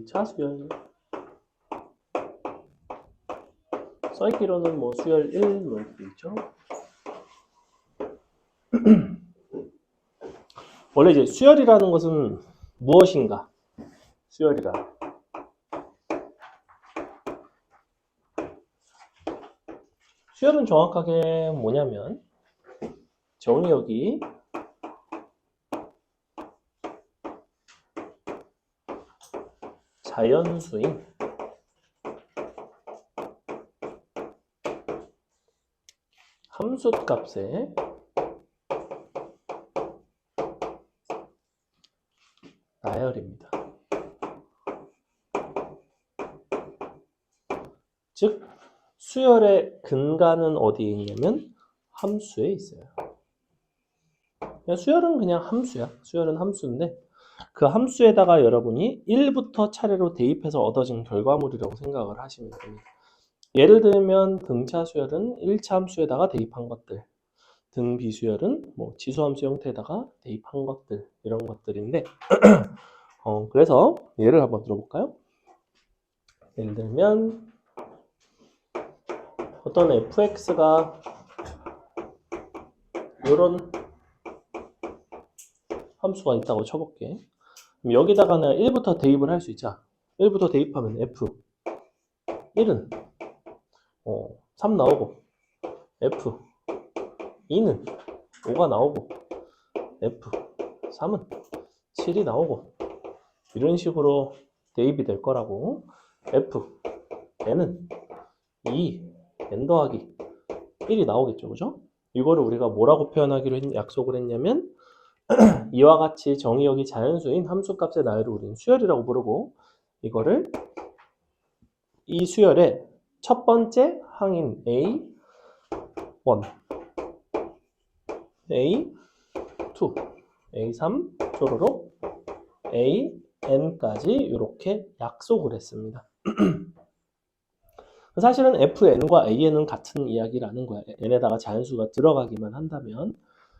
등차 수열. 써있기로는 뭐 수열 1 뭐 이렇게 있죠. 원래 이제 수열이라는 것은 무엇인가? 수열이라. 수열은 정확하게 뭐냐면 정의역이 자연수인 함수값의 나열입니다. 즉 수열의 근간은 어디에 있냐면 함수에 있어요. 수열은 그냥 함수야. 수열은 함수인데 그 함수에다가 여러분이 1부터 차례로 대입해서 얻어진 결과물이라고 생각을 하시면 됩니다. 예를 들면 등차 수열은 1차 함수에다가 대입한 것들, 등 비수열은 뭐 지수함수 형태에다가 대입한 것들, 이런 것들인데 그래서 예를 한번 들어볼까요? 예를 들면 어떤 fx가 이런 함수가 있다고 쳐볼게. 그럼 여기다가 내가 1부터 대입을 할 수 있자. 1부터 대입하면 f1은 3 나오고 f2는 5가 나오고 f3은 7이 나오고 이런 식으로 대입이 될 거라고. fn은 2n 더하기 1이 나오겠죠. 그죠? 이거를 우리가 뭐라고 표현하기로 약속을 했냐면 이와 같이 정의역이 자연수인 함수값의 나열을 우리는 수열이라고 부르고 이거를 이 수열의 첫 번째 항인 A1, A2, A3, 쪼로록 AN까지 이렇게 약속을 했습니다. 사실은 FN과 AN은 같은 이야기라는 거야. n에다가 자연수가 들어가기만 한다면.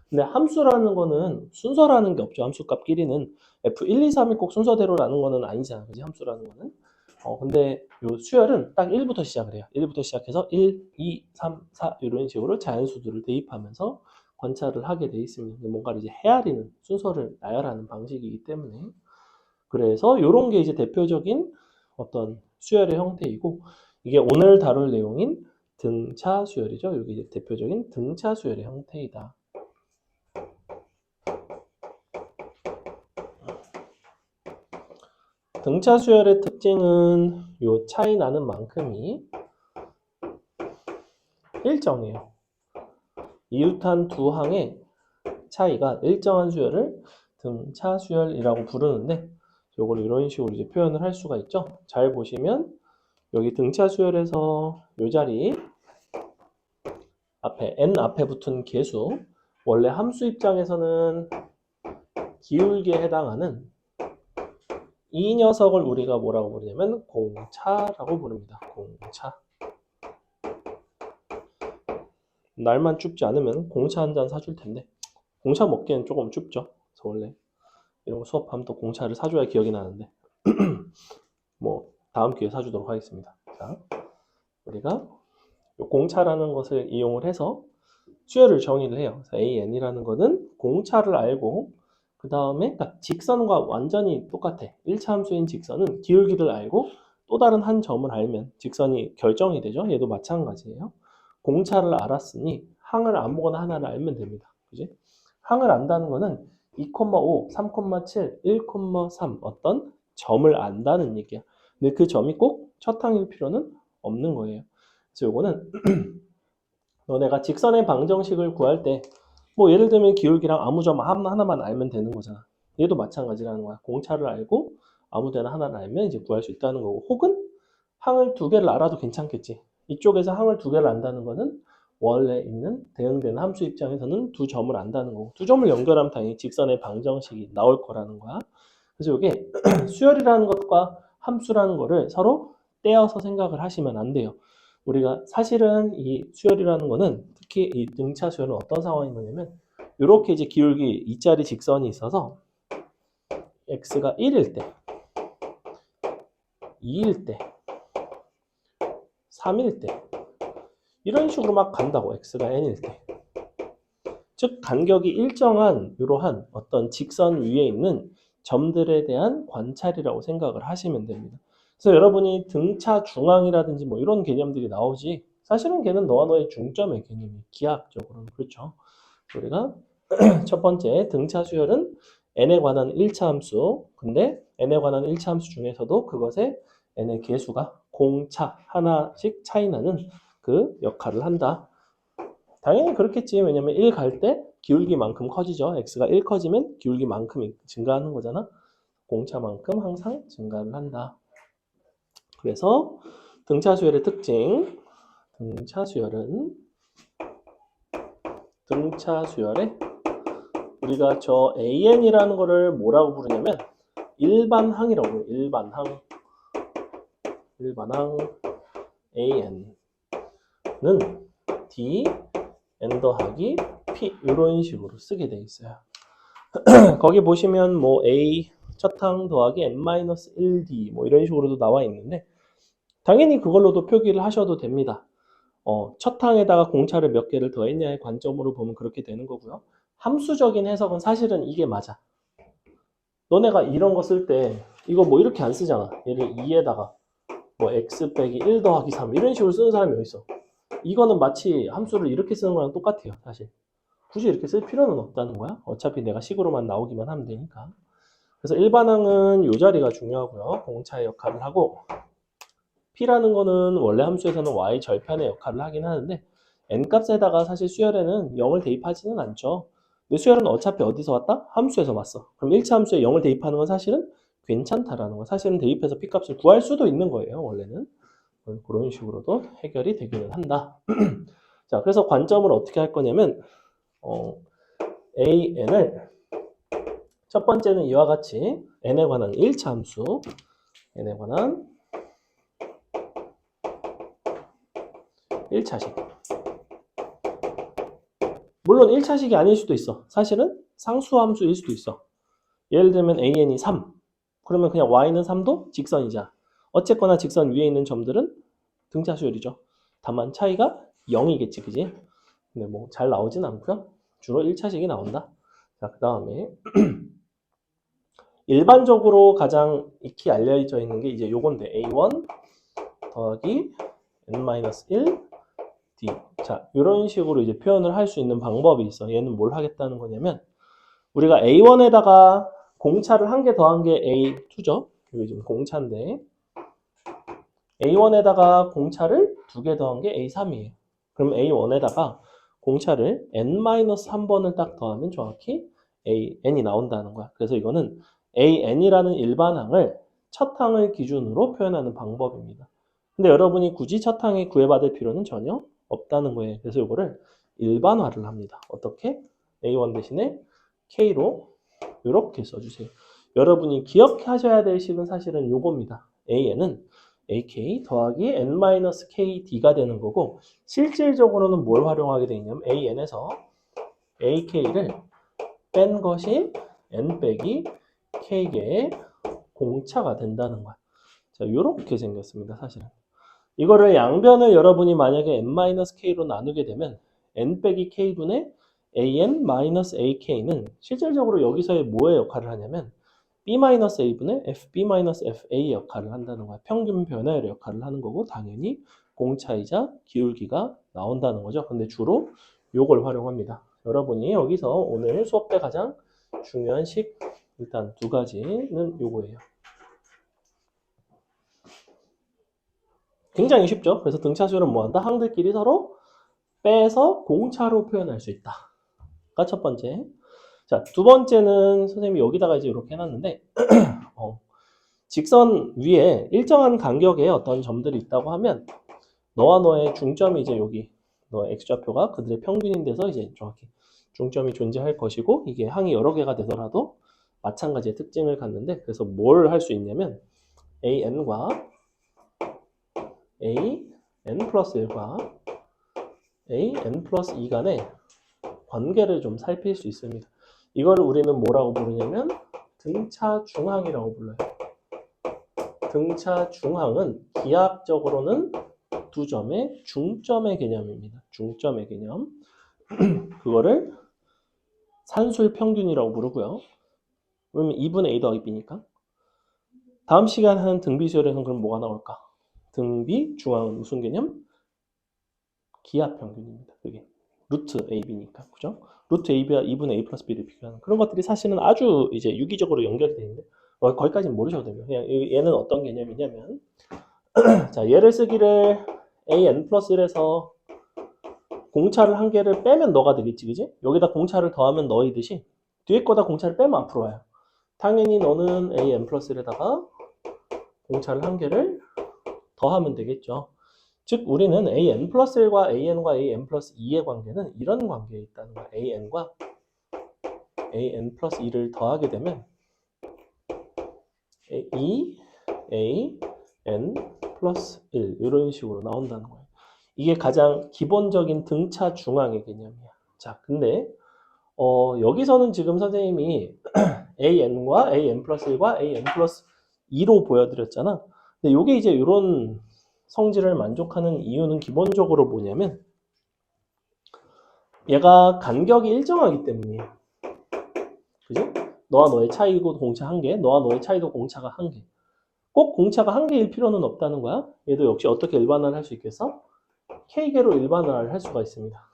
근데 함수라는 거는 순서라는 게 없죠. 함수값끼리는 F1, 2, 3이 꼭 순서대로라는 거는 아니잖아. 그지? 함수라는 거는. 근데 요 수열은 딱 1부터 시작을 해요. 1부터 시작해서 1, 2, 3, 4 이런 식으로 자연수들을 대입하면서 관찰을 하게 돼 있습니다. 뭔가를 이제 헤아리는 순서를 나열하는 방식이기 때문에. 그래서 이런 게 이제 대표적인 어떤 수열의 형태이고 이게 오늘 다룰 내용인 등차 수열이죠. 여기 이제 대표적인 등차 수열의 형태이다. 등차 수열의 특징은 요 차이 나는 만큼이 일정해요. 이웃한 두 항의 차이가 일정한 수열을 등차 수열이라고 부르는데 요걸 이런 식으로 이제 표현을 할 수가 있죠. 잘 보시면 여기 등차 수열에서 요 자리 앞에 n 앞에 붙은 계수 원래 함수 입장에서는 기울기에 해당하는 이 녀석을 우리가 뭐라고 부르냐면 공차라고 부릅니다. 공차. 날만 춥지 않으면 공차 한 잔 사줄 텐데 공차 먹기엔 조금 춥죠. 그래서 원래 이런 거 수업하면 또 공차를 사줘야 기억이 나는데 뭐 다음 기회에 사주도록 하겠습니다. 자, 우리가 공차라는 것을 이용을 해서 수열을 정의를 해요. 그래서 AN이라는 거는 공차를 알고 그 다음에 직선과 완전히 똑같아. 1차 함수인 직선은 기울기를 알고 또 다른 한 점을 알면 직선이 결정이 되죠. 얘도 마찬가지예요. 공차를 알았으니 항을 아무거나 하나를 알면 됩니다. 그지? 항을 안다는 거는 2,5, 3,7, 1,3 어떤 점을 안다는 얘기야. 근데 그 점이 꼭 첫 항일 필요는 없는 거예요. 그래서 요거는 너네가 직선의 방정식을 구할 때 뭐 예를 들면 기울기랑 아무 점 하나만 알면 되는 거잖아. 얘도 마찬가지라는 거야. 공차를 알고 아무 데나 하나를 알면 이제 구할 수 있다는 거고 혹은 항을 두 개를 알아도 괜찮겠지. 이쪽에서 항을 두 개를 안다는 거는 원래 있는 대응되는 함수 입장에서는 두 점을 안다는 거고 두 점을 연결하면 당연히 직선의 방정식이 나올 거라는 거야. 그래서 이게 수열이라는 것과 함수라는 거를 서로 떼어서 생각을 하시면 안 돼요. 우리가 사실은 이 수열이라는 거는 특히 이 등차 수열은 어떤 상황이 뭐냐면 이렇게 이제 기울기 2짜리 직선이 있어서 x가 1일 때 2일 때, 3일 때 이런 식으로 막 간다고 x가 n일 때. 즉 간격이 일정한 이러한 어떤 직선 위에 있는 점들에 대한 관찰이라고 생각을 하시면 됩니다. 그래서 여러분이 등차 중앙이라든지 뭐 이런 개념들이 나오지 사실은 걔는 너와 너의 중점의 개념이 기하학적으로는 그렇죠. 우리가 첫 번째 등차 수열은 n에 관한 1차 함수. 근데 n에 관한 1차 함수 중에서도 그것의 n의 개수가 공차 하나씩 차이 나는 그 역할을 한다. 당연히 그렇겠지. 왜냐면 1 갈 때 기울기만큼 커지죠. x가 1 커지면 기울기만큼 증가하는 거잖아. 공차만큼 항상 증가를 한다. 그래서 등차 수열의 특징. 등차 수열에 우리가 저 AN이라는 거를 뭐라고 부르냐면 일반항이라고 해요. 일반항 AN은 D n 더하기 P 이런 식으로 쓰게 돼 있어요. 거기 보시면 뭐 A 첫항 더하기 n-1D 뭐 이런 식으로도 나와 있는데 당연히 그걸로도 표기를 하셔도 됩니다. 첫 항에다가 공차를 몇 개를 더했냐의 관점으로 보면 그렇게 되는 거고요. 함수적인 해석은 사실은 이게 맞아. 너네가 이런 거 쓸 때 이거 뭐 이렇게 안 쓰잖아. 얘를 2에다가 뭐 x 빼기 1 더하기 3 이런 식으로 쓰는 사람이 어디 있어. 이거는 마치 함수를 이렇게 쓰는 거랑 똑같아요. 사실. 굳이 이렇게 쓸 필요는 없다는 거야. 어차피 내가 식으로만 나오기만 하면 되니까. 그래서 일반항은 이 자리가 중요하고요. 공차의 역할을 하고 P라는 거는 원래 함수에서는 y 절편의 역할을 하긴 하는데 n값에다가 사실 수열에는 0을 대입하지는 않죠. 근데 수열은 어차피 어디서 왔다? 함수에서 왔어. 그럼 1차 함수에 0을 대입하는 건 사실은 괜찮다라는 거. 사실은 대입해서 P값을 구할 수도 있는 거예요. 원래는. 그런 식으로도 해결이 되기는 한다. 자, 그래서 관점을 어떻게 할 거냐면 AN을 첫 번째는 이와 같이 n에 관한 1차 함수 n에 관한 1차식 물론 1차식이 아닐 수도 있어. 사실은 상수함수일 수도 있어. 예를 들면 AN이 3 그러면 그냥 Y는 3도 직선이자 어쨌거나 직선 위에 있는 점들은 등차 수열이죠. 다만 차이가 0이겠지 그지? 근데 뭐 잘 나오진 않고요. 주로 1차식이 나온다. 자, 그 다음에 일반적으로 가장 익히 알려져 있는 게 이제 요건데 A1 더하기 n-1 D. 자, 이런 식으로 이제 표현을 할 수 있는 방법이 있어. 얘는 뭘 하겠다는 거냐면 우리가 A1에다가 공차를 한 개 더한 게 A2죠. 이게 지금 공차인데 A1에다가 공차를 두 개 더한 게 A3이에요. 그럼 A1에다가 공차를 n-1번을 딱 더하면 정확히 AN이 나온다는 거야. 그래서 이거는 AN이라는 일반항을 첫 항을 기준으로 표현하는 방법입니다. 근데 여러분이 굳이 첫 항에 구애받을 필요는 전혀 없다는 거예요. 그래서 이거를 일반화를 합니다. 어떻게? A1 대신에 K로 이렇게 써주세요. 여러분이 기억하셔야 될 식은 사실은 요겁니다. AN은 AK 더하기 n-KD가 되는 거고 실질적으로는 뭘 활용하게 되냐면 AN에서 AK를 뺀 것이 n 빼기 K개의 공차가 된다는 거야. 자, 요렇게 생겼습니다. 사실은. 이거를 양변을 여러분이 만약에 n-k로 나누게 되면 n 빼기 k분의 an-ak는 실질적으로 여기서의 뭐의 역할을 하냐면 b-a분의 fb-fa의 역할을 한다는 거야. 평균 변화율의 역할을 하는 거고 당연히 공차이자 기울기가 나온다는 거죠. 근데 주로 요걸 활용합니다. 여러분이 여기서 오늘 수업 때 가장 중요한 식 일단 두 가지는 요거예요. 굉장히 쉽죠. 그래서 등차 수열은 뭐한다? 항들끼리 서로 빼서 공차로 표현할 수 있다. 가 첫 번째. 자, 두 번째는 선생님이 여기다가 이제 이렇게 해놨는데 직선 위에 일정한 간격의 어떤 점들이 있다고 하면 너와 너의 중점이 이제 여기 너의 x좌표가 그들의 평균인 데서 이제 정확히 중점이 존재할 것이고 이게 항이 여러 개가 되더라도 마찬가지의 특징을 갖는데 그래서 뭘 할 수 있냐면 AN과 AN 플러스 1과 AN 플러스 2 간의 관계를 좀 살필 수 있습니다. 이거를 우리는 뭐라고 부르냐면 등차 중항이라고 불러요. 등차 중항은 기하학적으로는 두 점의 중점의 개념입니다. 중점의 개념. 그거를 산술 평균이라고 부르고요. 왜냐면 2분의 A 더하기 B니까. 다음 시간 하는 등비 수열에서는 그럼 뭐가 나올까? 등비 중앙은 무슨 개념? 기하 평균입니다. 그게 루트 AB니까. 그죠? 루트 AB와 2분의 A 플러스 B를 비교하는 그런 것들이 사실은 아주 이제 유기적으로 연결이 되는데 거기까지는 모르셔도 돼요. 그냥 얘는 어떤 개념이냐면 자, 얘를 쓰기를 AN 플러스 1에서 공차를 한 개를 빼면 너가 되겠지, 그지? 여기다 공차를 더하면 너이듯이 뒤에 거다 공차를 빼면 앞으로 와요. 당연히 너는 AN 플러스 1에다가 공차를 한 개를 더하면 되겠죠. 즉 우리는 AN 플러스 1과 AN과 AN 플러스 2의 관계는 이런 관계에 있다는 거야. AN과 AN 플러스 2를 더하게 되면 2AN 플러스 1 이런 식으로 나온다는 거예요. 이게 가장 기본적인 등차 중앙의 개념이야. 자, 근데 여기서는 지금 선생님이 AN과 AN 플러스 1과 AN 플러스 2로 보여드렸잖아. 근데 이게 이제 이런 성질을 만족하는 이유는 기본적으로 뭐냐면 얘가 간격이 일정하기 때문이에요. 그죠? 너와 너의 차이고 공차 한 개, 너와 너의 차이도 공차가 한 개. 꼭 공차가 한 개일 필요는 없다는 거야. 얘도 역시 어떻게 일반화를 할 수 있겠어? K개로 일반화를 할 수가 있습니다.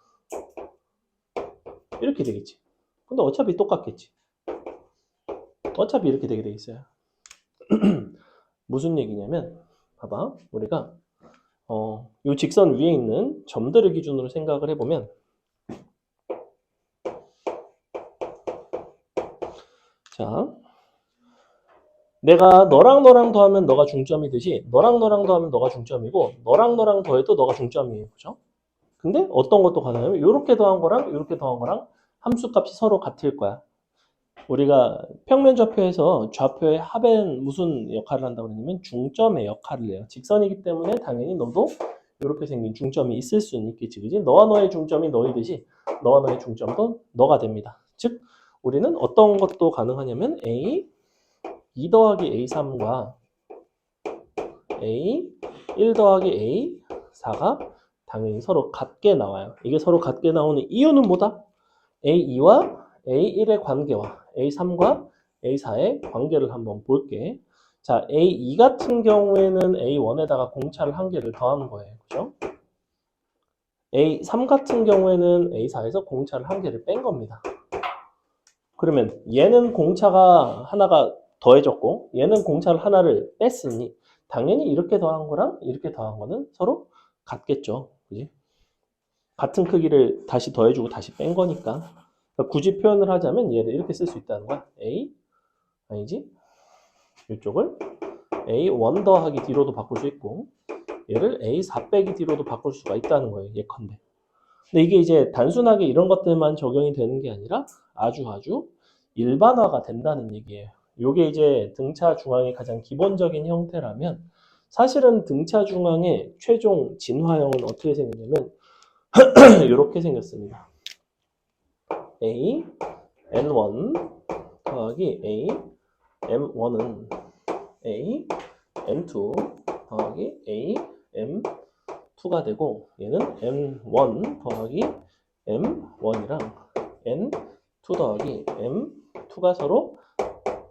이렇게 되겠지. 근데 어차피 똑같겠지. 어차피 이렇게 되게 돼 있어요. 무슨 얘기냐면 봐봐. 우리가 이 직선 위에 있는 점들을 기준으로 생각을 해보면 자, 내가 너랑 너랑 더하면 너가 중점이듯이 너랑 너랑 더하면 너가 중점이고 너랑 너랑 더해도 너가 중점이에요. 그죠? 근데 어떤 것도 가능하면 이렇게 더한 거랑 이렇게 더한 거랑 함수값이 서로 같을 거야. 우리가 평면 좌표에서 좌표의 합은 무슨 역할을 한다고 그러냐면 중점의 역할을 해요. 직선이기 때문에 당연히 너도 이렇게 생긴 중점이 있을 수는 있겠지. 그지? 너와 너의 중점이 너이듯이 너와 너의 중점도 너가 됩니다. 즉 우리는 어떤 것도 가능하냐면 A 2 더하기 A3과 A 1 더하기 A 4가 당연히 서로 같게 나와요. 이게 서로 같게 나오는 이유는 뭐다? A2와 A1의 관계와 A3과 A4의 관계를 한번 볼게. 자, A2 같은 경우에는 A1에다가 공차를 한 개를 더하는 거예요. 그죠? A3 같은 경우에는 A4에서 공차를 한 개를 뺀 겁니다. 그러면 얘는 공차가 하나가 더해졌고 얘는 공차를 하나를 뺐으니 당연히 이렇게 더한 거랑 이렇게 더한 거는 서로 같겠죠. 그지? 같은 크기를 다시 더해주고 다시 뺀 거니까. 그러니까 굳이 표현을 하자면 얘를 이렇게 쓸 수 있다는 거야. A 아니지? 이쪽을 A1 더하기 D로도 바꿀 수 있고 얘를 A4 빼기 D로도 바꿀 수가 있다는 거예요. 예컨대. 근데 이게 이제 단순하게 이런 것들만 적용이 되는 게 아니라 아주 일반화가 된다는 얘기예요. 이게 이제 등차 중앙의 가장 기본적인 형태라면 사실은 등차 중앙의 최종 진화형은 어떻게 생겼냐면 이렇게 생겼습니다. A N1 더하기 A M1은 A M2 더하기 A M2가 되고 얘는 M1 더하기 M1이랑 N2 더하기 M2가 서로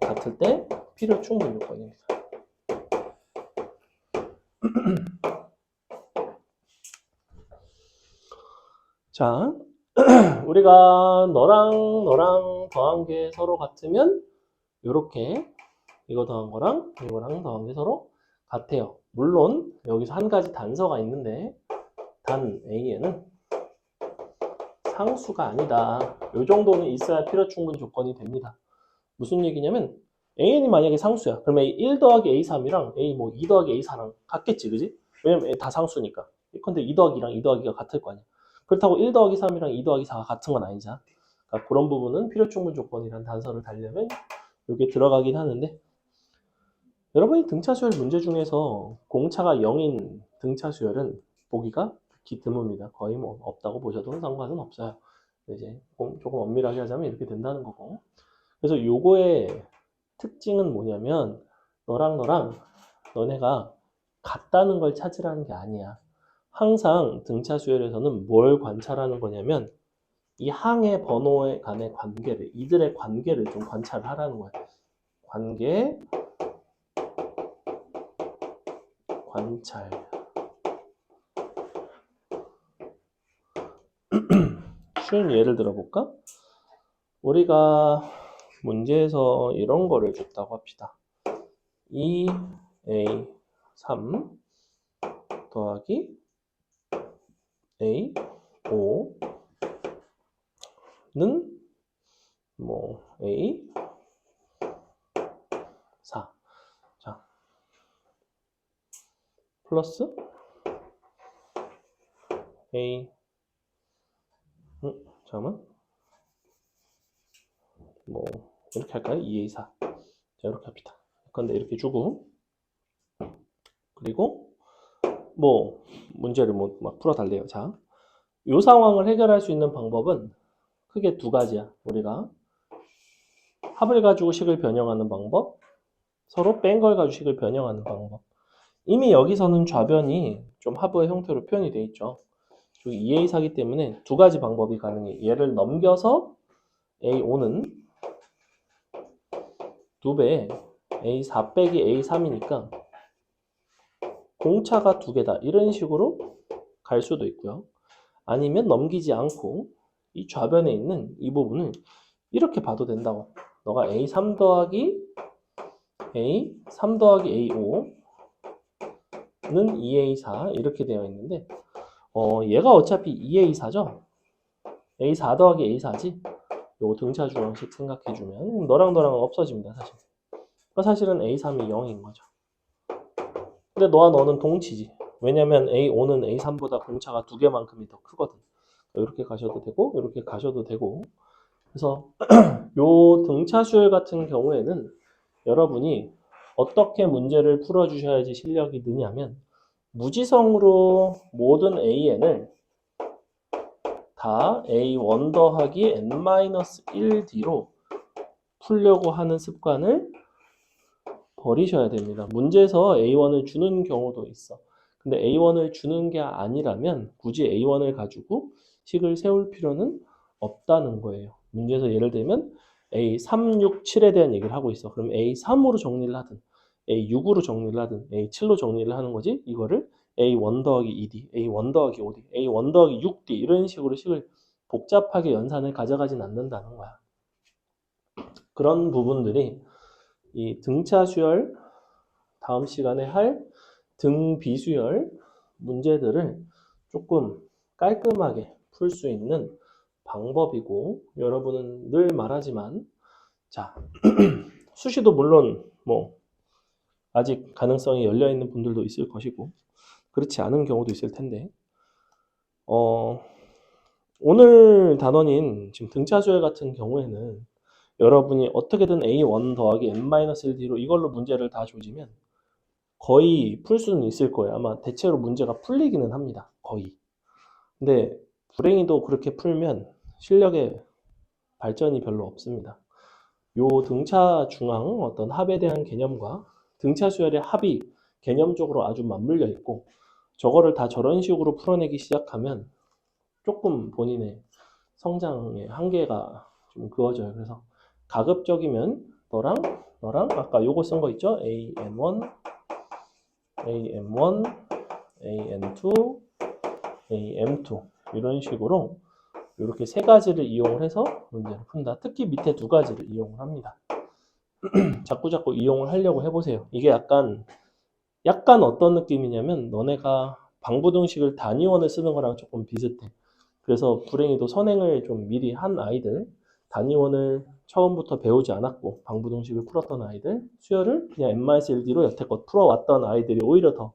같을 때 필요 충분 요건입니다. 자, 우리가 너랑 더한 게 서로 같으면 이렇게 이거 더한 거랑 이거랑 더한 게 서로 같아요. 물론 여기서 한 가지 단서가 있는데 단 A에는 상수가 아니다. 이 정도는 있어야 필요 충분 조건이 됩니다. 무슨 얘기냐면 AN이 만약에 상수야. 그러면 1 더하기 A3이랑 A 뭐 2 더하기 A4랑 같겠지, 그지? 왜냐면 다 상수니까. 근데 2 더하기랑 2 더하기가 같을 거 아니야. 그렇다고 1 더하기 3이랑 2 더하기 4가 같은 건 아니잖아. 그러니까 그런 부분은 필요 충분 조건이라는 단서를 달려면 이게 들어가긴 하는데 여러분이 등차 수열 문제 중에서 공차가 0인 등차 수열은 보기가 극히 드뭅니다. 거의 뭐 없다고 보셔도 상관은 없어요. 이제 조금 엄밀하게 하자면 이렇게 된다는 거고. 그래서 요거의 특징은 뭐냐면 너랑 너네가 같다는 걸 찾으라는 게 아니야. 항상 등차 수열에서는 뭘 관찰하는 거냐면 이 항의 번호에 간의 관계를, 이들의 관계를 좀 관찰하라는 거야. 관계, 관찰. 쉬운 예를 들어볼까? 우리가 문제에서 이런 거를 줬다고 합시다. 2A3 더하기 A5는 뭐 A4. 자, 플러스 A 잠깐만. 뭐 이렇게 할까요? 2A4. 자, 이렇게 합시다. 근데 이렇게 주고 그리고 뭐 문제를 뭐 막 풀어달래요. 자, 이 상황을 해결할 수 있는 방법은 크게 두 가지야. 우리가 합을 가지고 식을 변형하는 방법, 서로 뺀 걸 가지고 식을 변형하는 방법. 이미 여기서는 좌변이 좀 합의 형태로 표현이 되어 있죠. 2A4이기 때문에 두 가지 방법이 가능해. 얘를 넘겨서 A5는 2배 A4 빼기 A3이니까 공차가 두 개다. 이런 식으로 갈 수도 있고요. 아니면 넘기지 않고 이 좌변에 있는 이 부분을 이렇게 봐도 된다고. 너가 A3 더하기 A3 더하기 A5는 2A4 이렇게 되어 있는데 얘가 어차피 2A4죠? A4 더하기 A4지? 요거 등차 중앙식 생각해주면 너랑 너랑 없어집니다. 사실. 그러니까 사실은 A3이 0인 거죠. 근데 너와 너는 동치지. 왜냐면 A5는 A3보다 공차가 두 개만큼이 더 크거든. 이렇게 가셔도 되고 이렇게 가셔도 되고. 그래서 요 등차 수열 같은 경우에는 여러분이 어떻게 문제를 풀어주셔야지 실력이 느냐면 무지성으로 모든 AN을 다 A1 더하기 N-1D로 풀려고 하는 습관을 버리셔야 됩니다. 문제에서 A1을 주는 경우도 있어. 근데 A1을 주는 게 아니라면 굳이 A1을 가지고 식을 세울 필요는 없다는 거예요. 문제에서 예를 들면 A3, 6, 7에 대한 얘기를 하고 있어. 그럼 A3으로 정리를 하든 A6으로 정리를 하든 A7로 정리를 하는 거지. 이거를 A1 더하기 2D, A1 더하기 5D, A1 더하기 6D 이런 식으로 식을 복잡하게 연산을 가져가진 않는다는 거야. 그런 부분들이 이 등차 수열, 다음 시간에 할 등비수열 문제들을 조금 깔끔하게 풀 수 있는 방법이고, 여러분은 늘 말하지만 자 수시도 물론 뭐 아직 가능성이 열려 있는 분들도 있을 것이고 그렇지 않은 경우도 있을 텐데 오늘 단원인 지금 등차 수열 같은 경우에는 여러분이 어떻게든 A1 더하기 N-1D로 이걸로 문제를 다 조지면 거의 풀 수는 있을 거예요. 아마 대체로 문제가 풀리기는 합니다. 거의. 근데 불행히도 그렇게 풀면 실력에 발전이 별로 없습니다. 요 등차 중앙 어떤 합에 대한 개념과 등차 수열의 합이 개념적으로 아주 맞물려 있고 저거를 다 저런 식으로 풀어내기 시작하면 조금 본인의 성장의 한계가 좀 그어져요. 그래서 가급적이면 너랑 아까 요거 쓴 거 있죠? AM1, AM1, AM2, AM2 이런 식으로 이렇게 세 가지를 이용을 해서 문제를 푼다. 특히 밑에 두 가지를 이용을 합니다. 자꾸 이용을 하려고 해보세요. 이게 약간 어떤 느낌이냐면 너네가 방부등식을 단위원을 쓰는 거랑 조금 비슷해. 그래서 불행히도 선행을 좀 미리 한 아이들, 단위원을 처음부터 배우지 않았고 방부등식을 풀었던 아이들, 수열을 그냥 N-1D로 여태껏 풀어왔던 아이들이 오히려 더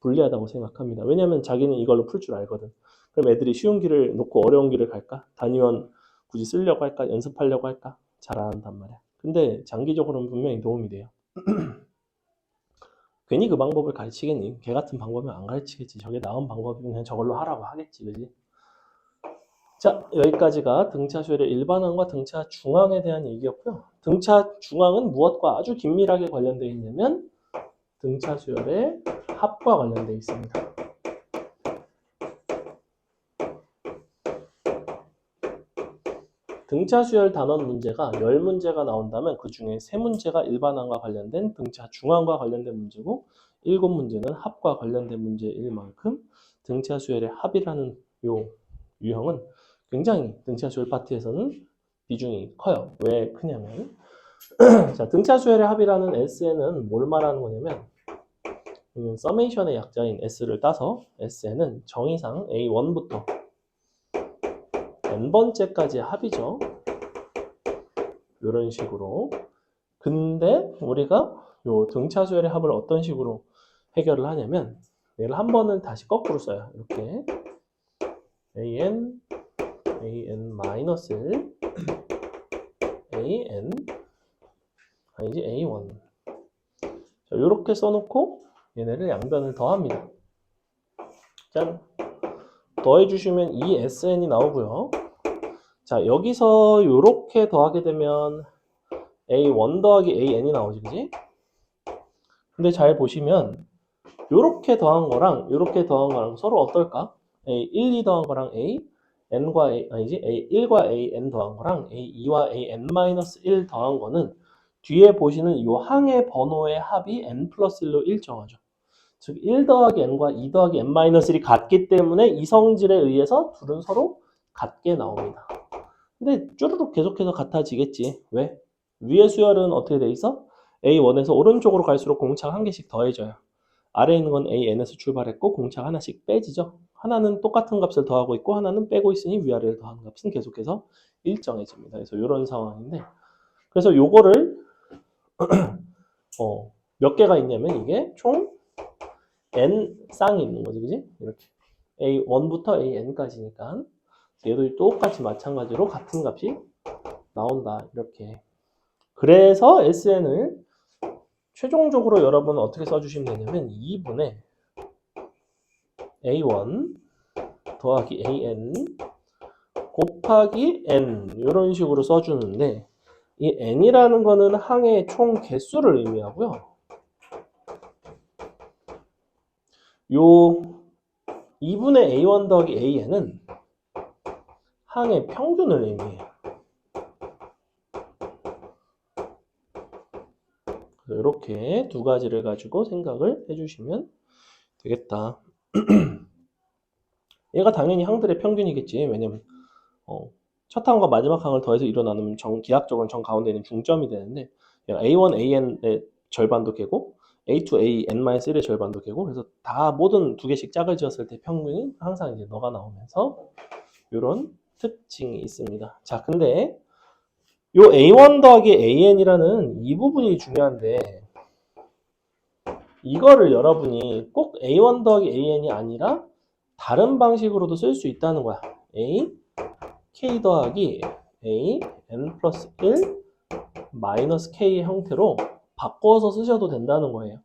불리하다고 생각합니다. 왜냐하면 자기는 이걸로 풀 줄 알거든. 그럼 애들이 쉬운 길을 놓고 어려운 길을 갈까? 단위원 굳이 쓰려고 할까? 연습하려고 할까? 잘 안 한단 말이야. 근데 장기적으로는 분명히 도움이 돼요. 괜히 그 방법을 가르치겠니? 걔 같은 방법은 안 가르치겠지. 저게 나온 방법이면 그냥 저걸로 하라고 하겠지. 그지? 자, 여기까지가 등차 수열의 일반항과 등차 중앙에 대한 얘기였고요. 등차 중앙은 무엇과 아주 긴밀하게 관련되어 있냐면 등차 수열의 합과 관련되어 있습니다. 등차 수열 단원 문제가 10문제가 나온다면 그 중에 3문제가 일반항과 관련된 등차 중항과 관련된 문제고 7문제는 합과 관련된 문제일 만큼 등차 수열의 합이라는 요 유형은 굉장히 등차 수열 파트에서는 비중이 커요. 왜 크냐면 자, 등차 수열의 합이라는 SN은 뭘 말하는 거냐면 서메이션의 약자인 S를 따서 SN은 정의상 A1부터 n번째까지의 합이죠. 이런 식으로. 근데 우리가 요 등차 수열의 합을 어떤 식으로 해결을 하냐면 얘를 한 번은 다시 거꾸로 써요. 이렇게 an, an-1, an, 아니지 a1. 자, 이렇게 써놓고 얘네를 양변을 더합니다. 짠! 더해주시면 이 SN이 나오고요. 자, 여기서 이렇게 더하게 되면 A1 더하기 AN이 나오지, 그지? 근데 잘 보시면 이렇게 더한 거랑 이렇게 더한 거랑 서로 어떨까? A1, 2 더한 거랑 A, N과 A, 아니지? A1과 AN 더한 거랑 A2와 AN-1 더한 거는 뒤에 보시는 이 항의 번호의 합이 N 플러스 1로 일정하죠. 즉 1 더하기 N과 2 더하기 N-1이 같기 때문에 이 성질에 의해서 둘은 서로 같게 나옵니다. 근데 쭈루룩 계속해서 같아지겠지. 왜? 위의 수열은 어떻게 돼 있어? A1에서 오른쪽으로 갈수록 공차가 한 개씩 더해져요. 아래에 있는 건 AN에서 출발했고 공차가 하나씩 빼지죠. 하나는 똑같은 값을 더하고 있고 하나는 빼고 있으니 위아래를 더하는 값은 계속해서 일정해집니다. 그래서 이런 상황인데 그래서 요거를 몇 개가 있냐면 이게 총 N 쌍이 있는 거지, 그지? 이렇게 A1부터 AN까지니까 얘도 똑같이 마찬가지로 같은 값이 나온다. 이렇게. 그래서 SN을 최종적으로 여러분은 어떻게 써주시면 되냐면 2분의 A1 더하기 AN 곱하기 N 이런 식으로 써주는데 이 N이라는 거는 항의 총 개수를 의미하고요. 요 2분의 A1 더하기 AN은 항의 평균을 의미해요. 이렇게 두 가지를 가지고 생각을 해주시면 되겠다. 얘가 당연히 항들의 평균이겠지. 왜냐면 첫 항과 마지막 항을 더해서 일어나면 기하학적으로는 정 가운데 있는 중점이 되는데 얘가 A1, AN의 절반도 개고 A2, AN-1의 절반도 개고 그래서 다 모든 두 개씩 짝을 지었을 때 평균이 항상 이제 너가 나오면서 이런 특징이 있습니다. 자, 근데 요 A1 더하기 AN이라는 이 부분이 중요한데 이거를 여러분이 꼭 A1 더하기 AN이 아니라 다른 방식으로도 쓸 수 있다는 거야. A, K 더하기 A, N 플러스 1 마이너스 K의 형태로 바꿔서 쓰셔도 된다는 거예요.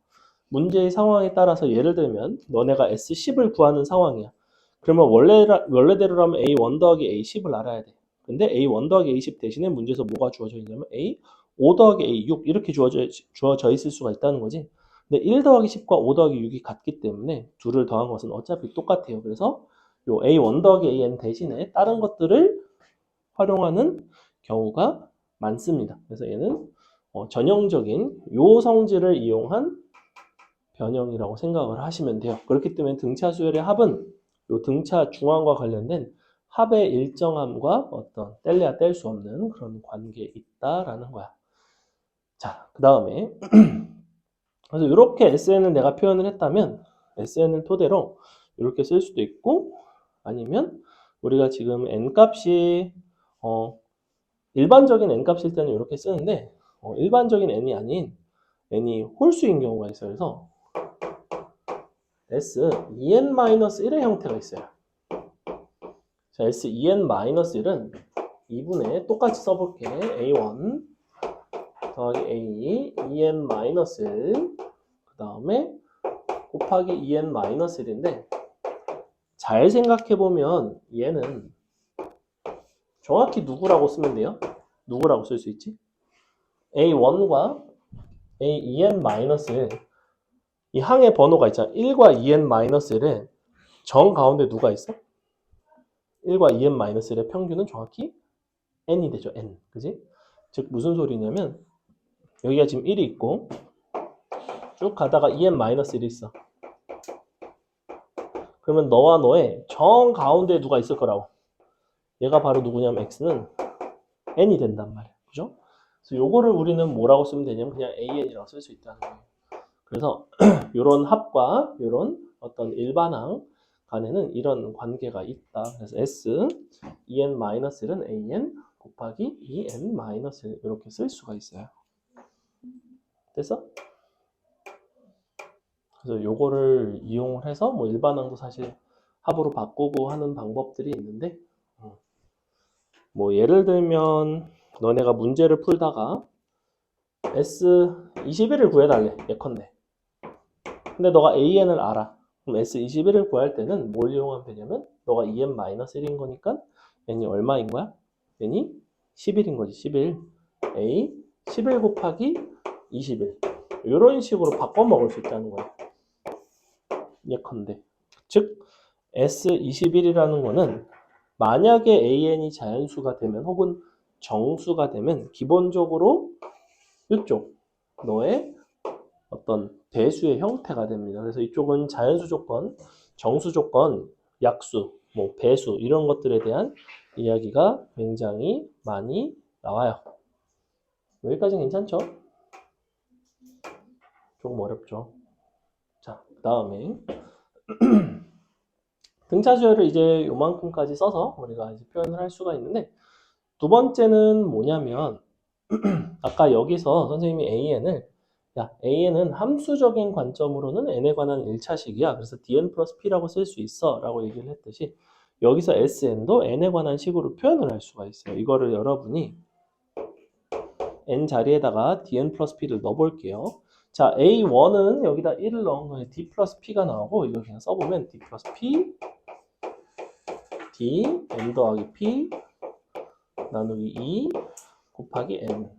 문제의 상황에 따라서 예를 들면 너네가 S10을 구하는 상황이야. 그러면 원래대로라면 A1 더하기 A10을 알아야 돼. 근데 A1 더하기 A10 대신에 문제에서 뭐가 주어져 있냐면 A5 더하기 A6 이렇게 주어져 있을 수가 있다는 거지. 근데 1 더하기 10과 5 더하기 6이 같기 때문에 둘을 더한 것은 어차피 똑같아요. 그래서 요 A1 더하기 AN 대신에 다른 것들을 활용하는 경우가 많습니다. 그래서 얘는 전형적인 요 성질을 이용한 변형이라고 생각을 하시면 돼요. 그렇기 때문에 등차 수열의 합은 요 등차 중항과 관련된 합의 일정함과 어떤 뗄래야 뗄 수 없는 그런 관계에 있다라는 거야. 자, 그 다음에 그래서 이렇게 SN을 내가 표현을 했다면 SN을 토대로 이렇게 쓸 수도 있고 아니면 우리가 지금 N값이 일반적인 N값일 때는 이렇게 쓰는데 일반적인 N이 아닌 N이 홀수인 경우가 있어요. 그래서 S2n-1의 형태가 있어요. 자, S2n-1은 2분의 똑같이 써볼게. A1 더하기 A2 2n-1 그 다음에 곱하기 2n-1인데 잘 생각해보면 얘는 정확히 누구라고 쓰면 돼요? 누구라고 쓸 수 있지? A1과 A2n-을 이 항의 번호가 있잖아. 1과 2n-1에 정 가운데 누가 있어? 1과 2n-1의 평균은 정확히 n이 되죠. n. 그지? 즉 무슨 소리냐면 여기가 지금 1이 있고 쭉 가다가 2n-1이 있어. 그러면 너와 너의 정 가운데 누가 있을 거라고. 얘가 바로 누구냐면 x는 n이 된단 말이야. 그죠? 그래서 요거를 우리는 뭐라고 쓰면 되냐면 그냥 an이라고 쓸 수 있다는 거예요. 그래서 이런 합과 이런 어떤 일반항 간에는 이런 관계가 있다. 그래서 s 2n-1은 an 곱하기 2n-1 이렇게 쓸 수가 있어요. 됐어? 그래서 요거를 이용을 해서 뭐 일반항도 사실 합으로 바꾸고 하는 방법들이 있는데 뭐 예를 들면 너네가 문제를 풀다가 S21을 구해달래. 예컨대. 근데 너가 AN을 알아. 그럼 S21을 구할 때는 뭘 이용하면 되냐면 너가 EN-1인 거니까 N이 얼마인 거야? N이 11인 거지. 11. A 11 곱하기 21. 이런 식으로 바꿔 먹을 수 있다는 거야. 예컨대. 즉 S21이라는 거는 만약에 AN이 자연수가 되면 혹은 정수가 되면 기본적으로 이쪽 너의 어떤 대수의 형태가 됩니다. 그래서 이쪽은 자연수 조건, 정수 조건, 약수, 뭐 배수 이런 것들에 대한 이야기가 굉장히 많이 나와요. 여기까지는 괜찮죠? 조금 어렵죠. 자, 그 다음에 등차수열을 이제 요만큼까지 써서 우리가 이제 표현을 할 수가 있는데 두 번째는 뭐냐면 아까 여기서 선생님이 AN은 함수적인 관점으로는 n에 관한 1차식이야. 그래서 dn 플러스 p라고 쓸 수 있어 라고 얘기를 했듯이 여기서 sn도 n에 관한 식으로 표현을 할 수가 있어요. 이거를 여러분이 n 자리에다가 dn 플러스 p를 넣어볼게요. 자, a1은 여기다 1을 넣은 거에 d 플러스 p가 나오고 이거 그냥 써보면 d 플러스 p d n 더하기 p 나누기 2 곱하기 n.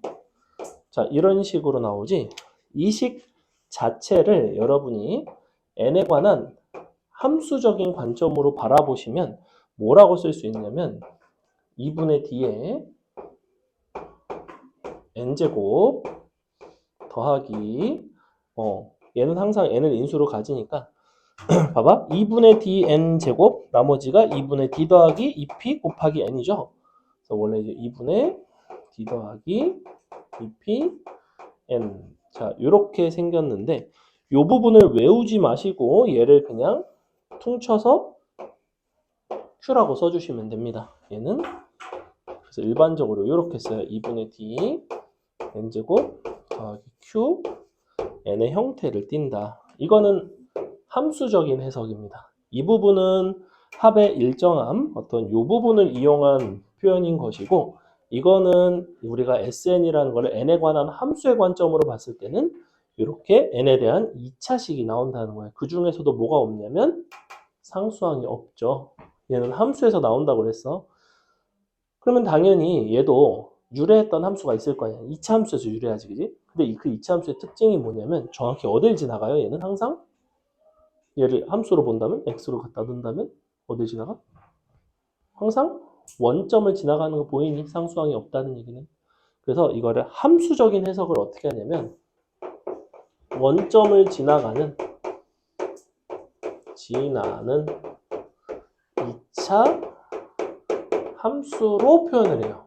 자, 이런 식으로 나오지. 이 식 자체를 여러분이 n에 관한 함수적인 관점으로 바라보시면 뭐라고 쓸 수 있냐면 2분의 d에 n제곱 더하기 얘는 항상 n을 인수로 가지니까 봐봐 2분의 dn제곱 나머지가 2분의 d 더하기 2p 곱하기 n이죠. 그래서 원래 이제 2분의 d 더하기 2p n. 자, 이렇게 생겼는데 이 부분을 외우지 마시고 얘를 그냥 퉁쳐서 q라고 써주시면 됩니다. 얘는 그래서 일반적으로 이렇게 써요. 2분의 d n제곱 더하기 q n의 형태를 띈다. 이거는 함수적인 해석입니다. 이 부분은 합의 일정함, 어떤 이 부분을 이용한 표현인 것이고 이거는 우리가 SN이라는 걸 n에 관한 함수의 관점으로 봤을 때는 이렇게 n에 대한 2차식이 나온다는 거예요. 그 중에서도 뭐가 없냐면 상수항이 없죠. 얘는 함수에서 나온다고 그랬어. 그러면 당연히 얘도 유래했던 함수가 있을 거 아니야. 2차 함수에서 유래하지, 그지? 근데 그 2차 함수의 특징이 뭐냐면 정확히 어딜 지나가요? 얘는 항상 얘를 함수로 본다면 x로 갖다 둔다면 어딜 지나가? 항상 원점을 지나가는 거 보이니? 상수항이 없다는 얘기는. 그래서 이거를 함수적인 해석을 어떻게 하냐면 원점을 지나는 2차 함수로 표현을 해요.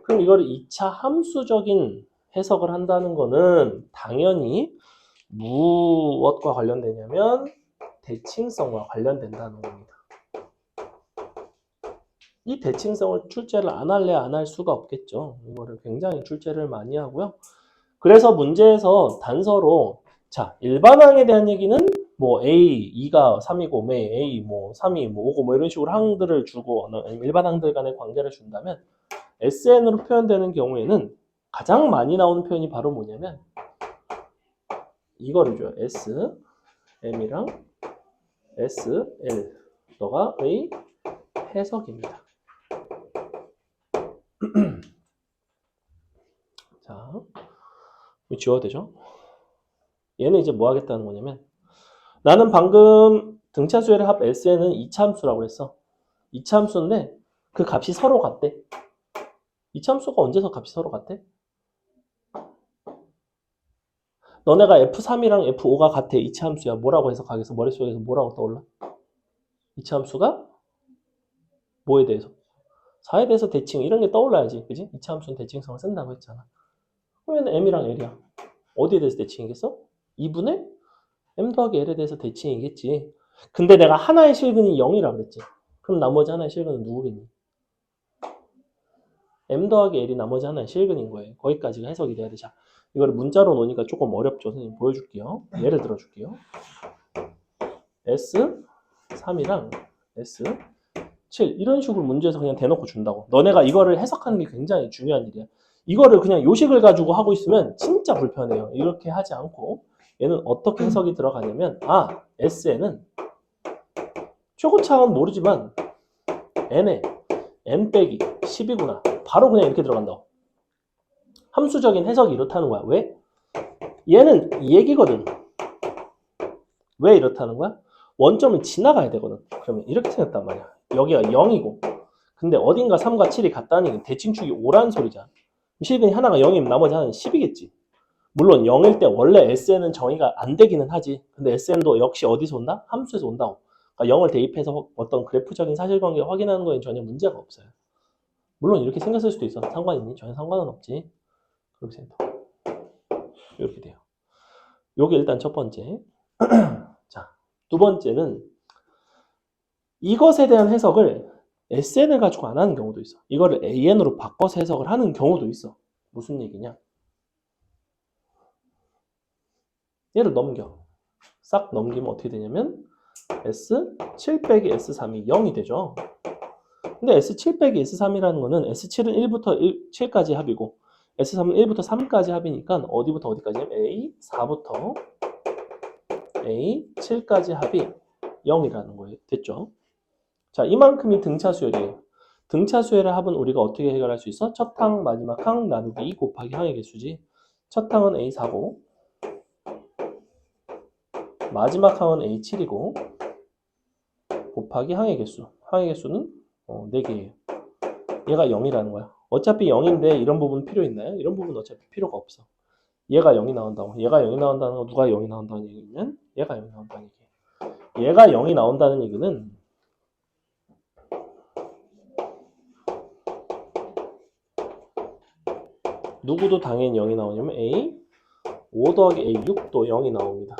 그럼 이거를 2차 함수적인 해석을 한다는 거는 당연히 무엇과 관련되냐면 대칭성과 관련된다는 겁니다. 이 대칭성을 출제를 안 할래 안 할 수가 없겠죠. 이거를 굉장히 출제를 많이 하고요. 그래서 문제에서 단서로 자 일반항에 대한 얘기는 뭐 A 2가 3이고 A 뭐 3이 뭐 5고 뭐 이런 식으로 항들을 주고 일반항들 간의 관계를 준다면 SN으로 표현되는 경우에는 가장 많이 나오는 표현이 바로 뭐냐면 이거를 줘요. S, M이랑 S, L 너가 의 해석입니다. 자, 이거 지워도 되죠? 얘는 이제 뭐 하겠다는 거냐면 나는 방금 등차수열의 합 Sn은 이차함수라고 그랬어. 이차함수인데 그 값이 서로 같대. 이차함수가 언제서 값이 서로 같대? 너네가 F3이랑 F5가 같아. 이차함수야. 뭐라고 해석하겠어? 머릿속에서 뭐라고 떠올라? 이차함수가 뭐에 대해서? 4에 대해서 대칭 이런 게 떠올라야지. 그지? 이차함수는 대칭성을 쓴다고 했잖아. 그러면 M이랑 L이야. 어디에 대해서 대칭이겠어? 2분의 M 더하기 L에 대해서 대칭이겠지. 근데 내가 하나의 실근이 0이라고 그랬지. 그럼 나머지 하나의 실근은 누구겠니? M 더하기 L이 나머지 하나의 실근인 거예요. 거기까지가 해석이 돼야 돼. 자, 이거를 문자로 놓으니까 조금 어렵죠. 선생님 보여줄게요. 예를 들어줄게요. S3이랑 S7 이런 식으로 문제에서 그냥 대놓고 준다고. 너네가 이거를 해석하는 게 굉장히 중요한 일이야. 이거를 그냥 요식을 가지고 하고 있으면 진짜 불편해요. 이렇게 하지 않고 얘는 어떻게 해석이 들어가냐면 SN은 최고차는 모르지만 N에 N 빼기 10이구나. 바로 그냥 이렇게 들어간다고. 함수적인 해석이 이렇다는 거야. 왜? 얘는 이 얘기거든. 왜 이렇다는 거야? 원점은 지나가야 되거든. 그러면 이렇게 생겼단 말이야. 여기가 0이고 근데 어딘가 3과 7이 같다는 얘기는 대칭축이 5라는 소리잖아. 실근이 하나가 0이면 나머지 하나는 10이겠지. 물론 0일 때 원래 SN은 정의가 안 되기는 하지. 근데 SN도 역시 어디서 온다? 함수에서 온다고. 그러니까 0을 대입해서 어떤 그래프적인 사실관계 확인하는 거엔 전혀 문제가 없어요. 물론 이렇게 생겼을 수도 있어. 상관 있니? 전혀 상관은 없지. 그렇게 생각해. 이렇게 돼요. 요게 일단 첫 번째. 자, 두 번째는 이것에 대한 해석을 SN을 가지고 안 하는 경우도 있어. 이거를 AN으로 바꿔서 해석을 하는 경우도 있어. 무슨 얘기냐? 얘를 넘겨. 싹 넘기면 어떻게 되냐면 S7 빼기 S3이 0이 되죠. 근데 S7 빼기 S3이라는 거는 S7은 1부터 7까지 합이고 S3은 1부터 3까지 합이니까 어디부터 어디까지냐면 A4부터 A7까지 합이 0이라는 거예요. 됐죠? 자, 이만큼이 등차수열이에요. 등차수열의 합은 우리가 어떻게 해결할 수 있어? 첫 항, 마지막 항 나누기 2 곱하기 항의 개수지. 첫 항은 A4고 마지막 항은 A7이고 곱하기 항의 개수. 항의 개수는 4개예요. 얘가 0이라는 거야. 어차피 0인데 이런 부분 필요 있나요? 이런 부분 어차피 필요가 없어. 얘가 0이 나온다고. 얘가 0이 나온다는 건 누가 0이 나온다는 얘기냐면 얘가 0이 나온다는 얘기예요. 얘가 0이 나온다는 얘기는 누구도 당연히 0이 나오냐면 A 5 더하기 A 6도 0이 나옵니다.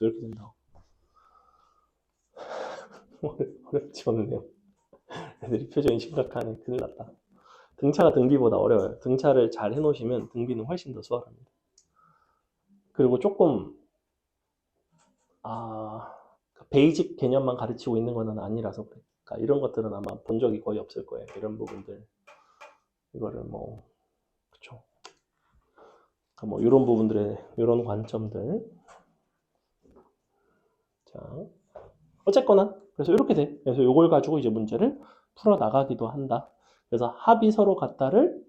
이렇게 된다고. 어렵지 않네요. 애들이 표정이 심각하네. 큰일 났다. 등차가 등비보다 어려워요. 등차를 잘 해놓으시면 등비는 훨씬 더 수월합니다. 그리고 조금 베이직 개념만 가르치고 있는 건 아니라서 그래. 그러니까 이런 것들은 아마 본 적이 거의 없을 거예요. 이런 부분들. 이거를 그쵸. 그러니까 이런 부분들의 이런 관점들. 자, 어쨌거나 그래서 이렇게 돼. 그래서 이걸 가지고 이제 문제를 풀어 나가기도 한다. 그래서 합이 서로 같다를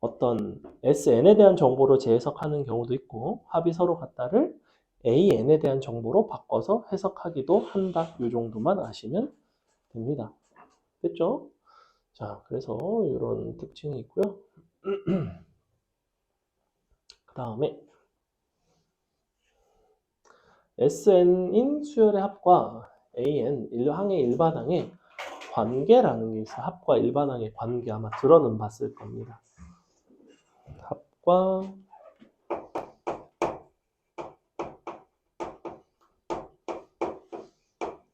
어떤 SN에 대한 정보로 재해석하는 경우도 있고 합이 서로 같다를 AN에 대한 정보로 바꿔서 해석하기도 한다. 이 정도만 아시면 됩니다. 됐죠? 자, 그래서 이런 특징이 있고요. 그 다음에 SN인 수열의 합과 AN, 항의 일반항의 관계라는 게 있어. 합과 일반항의 관계 아마 들어는 봤을 겁니다. 합과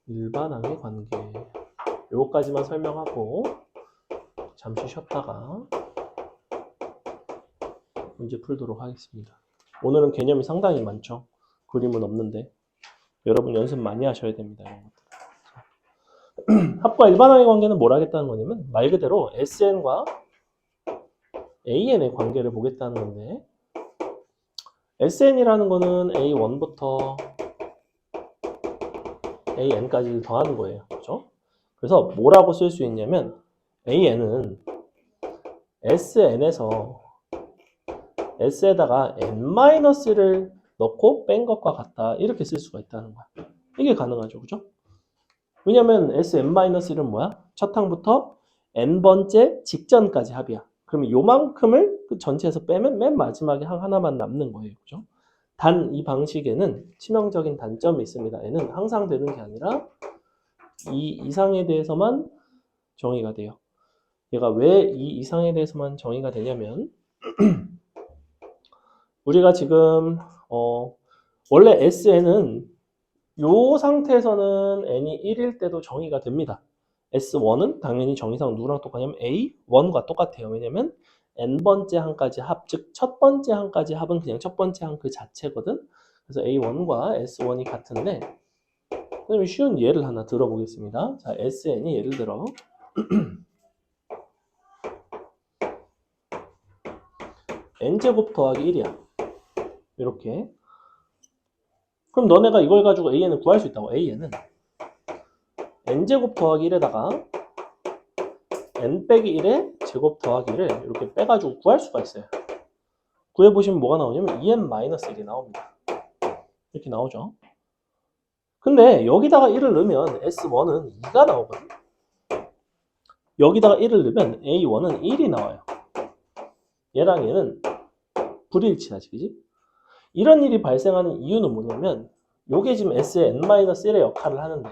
일반항의 관계. 요거까지만 설명하고 잠시 쉬었다가 문제 풀도록 하겠습니다. 오늘은 개념이 상당히 많죠. 그림은 없는데 여러분 연습 많이 하셔야 됩니다. 이런 것들. 합과 일반항의 관계는 뭘 하겠다는 거냐면 말 그대로 SN과 AN의 관계를 보겠다는 건데 SN이라는 거는 A1부터 AN까지 더하는 거예요. 그렇죠? 그래서 뭐라고 쓸 수 있냐면 AN은 SN에서 S에다가 n-를 넣고 뺀 것과 같다. 이렇게 쓸 수가 있다는 거야. 이게 가능하죠. 그죠? 왜냐면 Sn-1은 뭐야? 첫 항부터 n번째 직전까지 합이야. 그러면 요만큼을 그 전체에서 빼면 맨 마지막에 항 하나만 남는 거예요. 그죠? 단 이 방식에는 치명적인 단점이 있습니다. 얘는 항상 되는 게 아니라 이 이상에 대해서만 정의가 돼요. 얘가 왜 이 이상에 대해서만 정의가 되냐면 우리가 지금 원래 Sn은 요 상태에서는 n이 1일 때도 정의가 됩니다. S1은 당연히 정의상 누구랑 똑같냐면 A1과 똑같아요. 왜냐면 n번째 항까지 합, 즉 첫 번째 항까지 합은 그냥 첫 번째 항 그 자체거든. 그래서 A1과 S1이 같은데 그다음에 쉬운 예를 하나 들어보겠습니다. 자, SN이 예를 들어 n제곱 더하기 1이야. 이렇게. 그럼 너네가 이걸 가지고 AN을 구할 수 있다고. AN은 n제곱 더하기 1에다가 n 빼기 1의 제곱 더하기를 이렇게 빼가지고 구할 수가 있어요. 구해보시면 뭐가 나오냐면 2n-1이 나옵니다. 이렇게 나오죠. 근데 여기다가 1을 넣으면 S1은 2가 나오거든요. 여기다가 1을 넣으면 A1은 1이 나와요. 얘랑 얘는 불일치하지, 그지? 이런 일이 발생하는 이유는 뭐냐면 요게 지금 S의 n-1의 역할을 하는데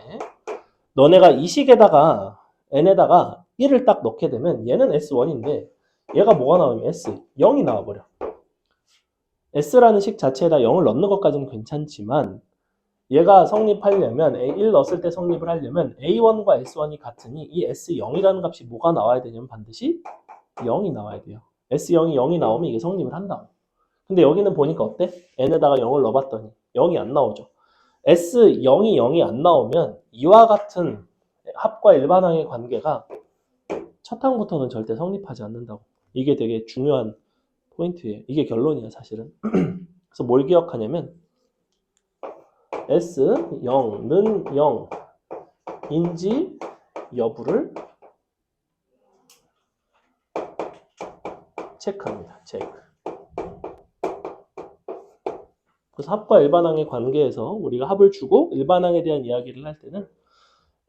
너네가 이 식에다가 n에다가 1을 딱 넣게 되면 얘는 S1인데 얘가 뭐가 나오면 S, 0이 나와버려. S라는 식 자체에다 0을 넣는 것까지는 괜찮지만 얘가 성립하려면 A1 넣었을 때 성립을 하려면 A1과 S1이 같으니 이 S0이라는 값이 뭐가 나와야 되냐면 반드시 0이 나와야 돼요. S0이 0이 나오면 이게 성립을 한다고. 근데 여기는 보니까 어때? n에다가 0을 넣어봤더니 0이 안 나오죠. S0이 0이 안 나오면 이와 같은 합과 일반항의 관계가 첫 항부터는 절대 성립하지 않는다고. 이게 되게 중요한 포인트예요. 이게 결론이야 사실은. 그래서 뭘 기억하냐면 S0는 0인지 여부를 체크합니다. 체크. 그래서 합과 일반항의 관계에서 우리가 합을 주고 일반항에 대한 이야기를 할 때는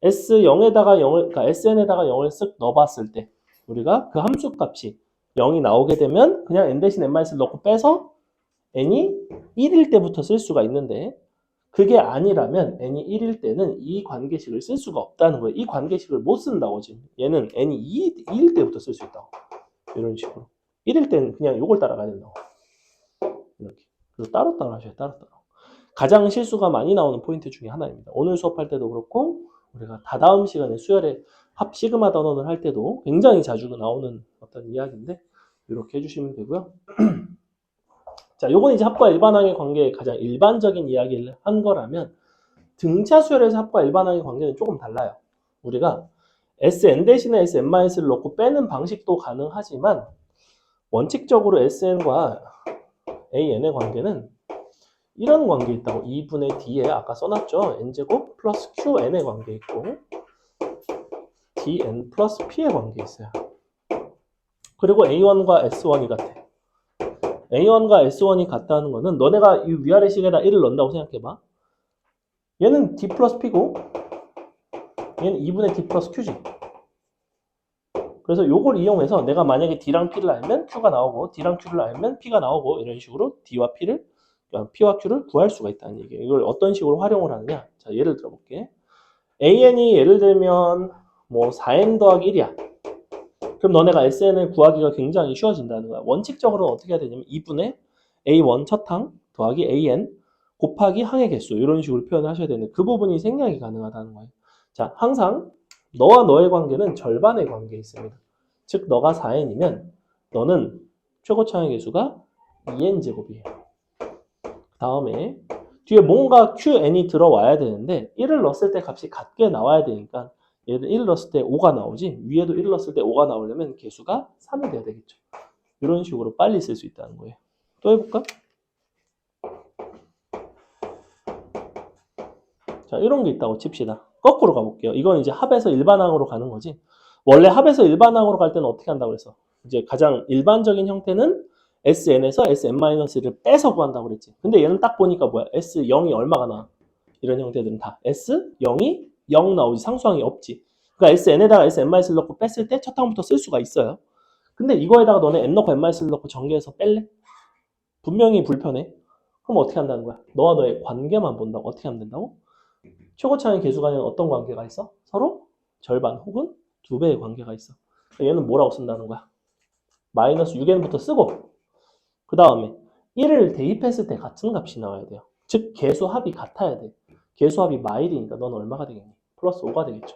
S0에다가 0을, 그러니까 SN에다가 0을 쓱 넣어봤을 때 우리가 그 함수 값이 0이 나오게 되면 그냥 n 대신 n-를 넣고 빼서 n이 1일 때부터 쓸 수가 있는데 그게 아니라면 n이 1일 때는 이 관계식을 쓸 수가 없다는 거예요. 이 관계식을 못 쓴다고 지금. 얘는 n이 2일 때부터 쓸 수 있다고. 이런 식으로. 1일 때는 그냥 이걸 따라가야 된다고. 이렇게. 그래서 따로따로 하셔요. 따로따로. 가장 실수가 많이 나오는 포인트 중에 하나입니다. 오늘 수업할 때도 그렇고 우리가 다다음 시간에 수열의 합 시그마 단원을 할 때도 굉장히 자주 나오는 어떤 이야기인데 이렇게 해주시면 되고요. 자, 요건 이제 합과 일반항의 관계의 가장 일반적인 이야기를 한 거라면 등차 수열에서 합과 일반항의 관계는 조금 달라요. 우리가 Sn 대신에 Sn-를 넣고 빼는 방식도 가능하지만 원칙적으로 Sn과 AN의 관계는 이런 관계 있다고. 2분의 D에 아까 써놨죠. N제곱 플러스 QN의 관계 있고 DN 플러스 P의 관계 있어요. 그리고 A1과 S1이 같아. A1과 S1이 같다는 거는 너네가 이 위아래 식에다 1을 넣는다고 생각해봐. 얘는 D 플러스 P고 얘는 2분의 D 플러스 Q지. 그래서 요걸 이용해서 내가 만약에 D랑 P를 알면 Q가 나오고 D랑 Q를 알면 P가 나오고 이런 식으로 D와 P를 P와 Q를 구할 수가 있다는 얘기예요. 이걸 어떤 식으로 활용을 하느냐. 자, 예를 들어볼게. AN이 예를 들면 뭐 4N 더하기 1이야. 그럼 너네가 SN을 구하기가 굉장히 쉬워진다는 거야. 원칙적으로는 어떻게 해야 되냐면 2분의 A1 첫 항 더하기 AN 곱하기 항의 개수 이런 식으로 표현을 하셔야 되는데 그 부분이 생략이 가능하다는 거예요. 자, 항상 너와 너의 관계는 절반의 관계에 있습니다. 즉 너가 4n이면 너는 최고차항의 개수가 2n제곱이에요. 다음에 뒤에 뭔가 qn이 들어와야 되는데 1을 넣었을 때 값이 같게 나와야 되니까 얘는 1을 넣었을 때 5가 나오지 위에도 1을 넣었을 때 5가 나오려면 개수가 3이 돼야 되겠죠. 이런 식으로 빨리 쓸 수 있다는 거예요. 또 해볼까? 자, 이런 게 있다고 칩시다. 거꾸로 가볼게요. 이건 이제 합에서 일반항으로 가는 거지. 원래 합에서 일반항으로 갈 때는 어떻게 한다고 그랬어? 이제 가장 일반적인 형태는 Sn에서 Sn-1를 빼서 구한다고 그랬지. 근데 얘는 딱 보니까 뭐야? S0이 얼마가 나와? 이런 형태들은 다 S0이 0 나오지. 상수항이 없지. 그러니까 Sn에다가 Sn-를 넣고 뺐을 때 첫 항부터 쓸 수가 있어요. 근데 이거에다가 너네 n 넣고 n-를 넣고 전개해서 뺄래? 분명히 불편해. 그럼 어떻게 한다는 거야? 너와 너의 관계만 본다고. 어떻게 하면 된다고? 최고차의 계수 간에는 어떤 관계가 있어? 서로 절반 혹은 2배의 관계가 있어. 얘는 뭐라고 쓴다는 거야? 마이너스 6n부터 쓰고 그 다음에 1을 대입했을 때 같은 값이 나와야 돼요. 즉 계수합이 같아야 돼. 계수합이 마일이니까 넌 얼마가 되겠니? 플러스 5가 되겠죠.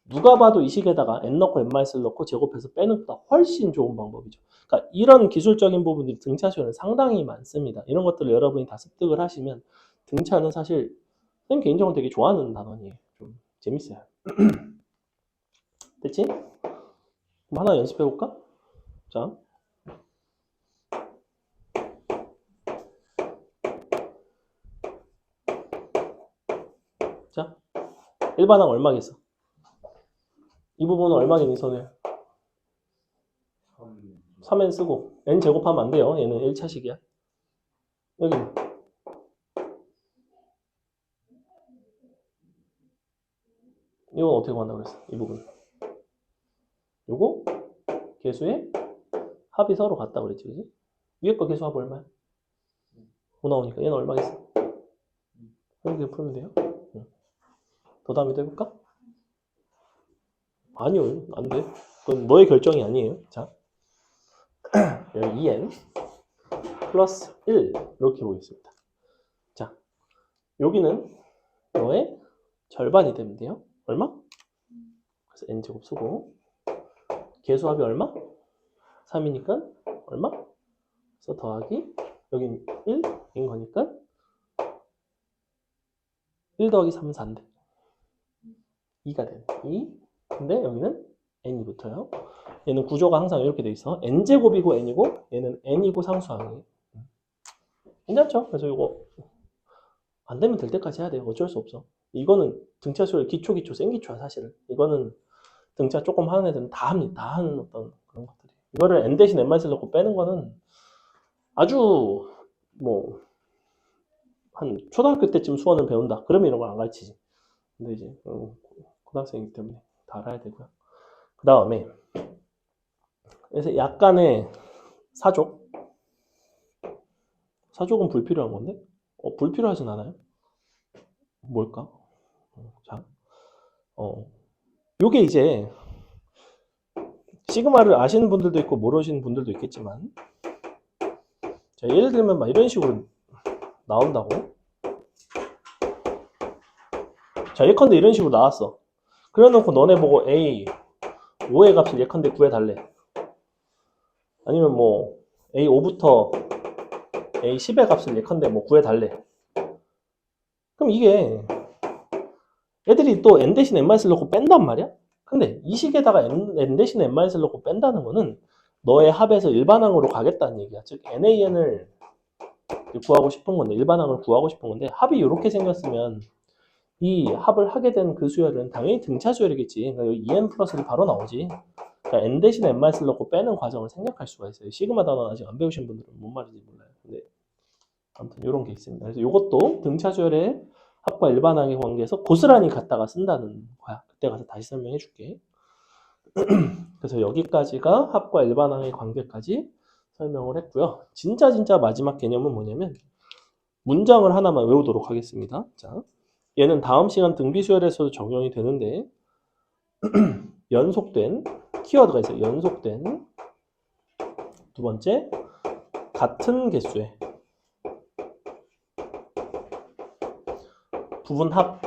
누가 봐도 이 식에다가 n 넣고 n-를 넣고 제곱해서 빼는 것보다 훨씬 좋은 방법이죠. 그러니까 이런 기술적인 부분들이 등차수에는 상당히 많습니다. 이런 것들을 여러분이 다 습득을 하시면 등차는 사실 선생님 개인적으로 되게 좋아하는 단원이에요. 좀 재밌어요. 됐지? 그럼 하나 연습해볼까? 자, 자, 일반항 얼마겠어? 이 부분은 얼마겠니, 선우야? 3n 쓰고 n 제곱하면 안 돼요. 얘는 1차식이야. 여기는 이건 어떻게 구한다고 그랬어? 이 부분. 요거 계수의 합이 서로 같다 그랬지, 그지? 위에 거 계수합 얼마야? 5 나오니까 얘는 얼마겠어? 이렇게 풀면 돼요. 더 다음에도 해볼까? 아니요, 안 돼. 그건 너의 결정이 아니에요. 자, 여기 2n 플러스 1 이렇게 보겠습니다. 자, 여기는 너의 절반이 되면 돼요. 얼마? 그래서 n제곱 쓰고 계수합이 얼마? 3이니까 얼마? 그래서 더하기 여기는 1인 거니까 1 더하기 3은 4인데 2가 되네. 2. 근데 여기는 n이 붙어요. 얘는 구조가 항상 이렇게 돼 있어. n제곱이고 n이고 얘는 n이고 상수항이에요. 괜찮죠? 그래서 이거 안 되면 될 때까지 해야 돼요. 어쩔 수 없어. 이거는 등차 수열 기초 센 기초야 사실은. 이거는 등차 조금 하는 애들은 다 합니다. 다 하는 어떤 그런 것들이. 이거를 n 대신 n-를 넣고 빼는 거는 아주 뭐 한 초등학교 때쯤 수원을 배운다. 그러면 이런 걸 안 가르치지. 근데 이제 고등학생이기 때문에 다 알아야 되고요. 그 다음에 그래서 약간의 사족. 사족은 불필요한 건데? 불필요하진 않아요. 뭘까? 자, 요게 이제 시그마를 아시는 분들도 있고 모르시는 분들도 있겠지만 자, 예를 들면 막 이런 식으로 나온다고. 자, 예컨대 이런 식으로 나왔어. 그래놓고 너네 보고 A 5의 값을 예컨대 구해달래. 아니면 뭐 A 5부터 A 10의 값을 예컨대 뭐 구해달래. 그럼 이게 애들이 또 n 대신 n-을 넣고 뺀단 말이야? 근데 이 식에다가 n 대신 n-을 넣고 뺀다는 거는 너의 합에서 일반항으로 가겠다는 얘기야. 즉 nan을 구하고 싶은 건데 일반항을 구하고 싶은 건데 합이 이렇게 생겼으면 이 합을 하게 된 그 수열은 당연히 등차 수열이겠지. 그러니까 여기 2n 플러스를 바로 나오지. 그러니까 n 대신 n-을 넣고 빼는 과정을 생략할 수가 있어요. 시그마 단원 아직 안 배우신 분들은 뭔 말인지 몰라요. 근데 아무튼 이런 게 있습니다. 그래서 이것도 등차 수열의 합과 일반항의 관계에서 고스란히 갖다가 쓴다는 거야. 그때 가서 다시 설명해 줄게. 그래서 여기까지가 합과 일반항의 관계까지 설명을 했고요. 진짜 마지막 개념은 뭐냐면 문장을 하나만 외우도록 하겠습니다. 자, 얘는 다음 시간 등비수열에서도 적용이 되는데 연속된 키워드가 있어요. 연속된 두 번째 같은 개수의 부분합은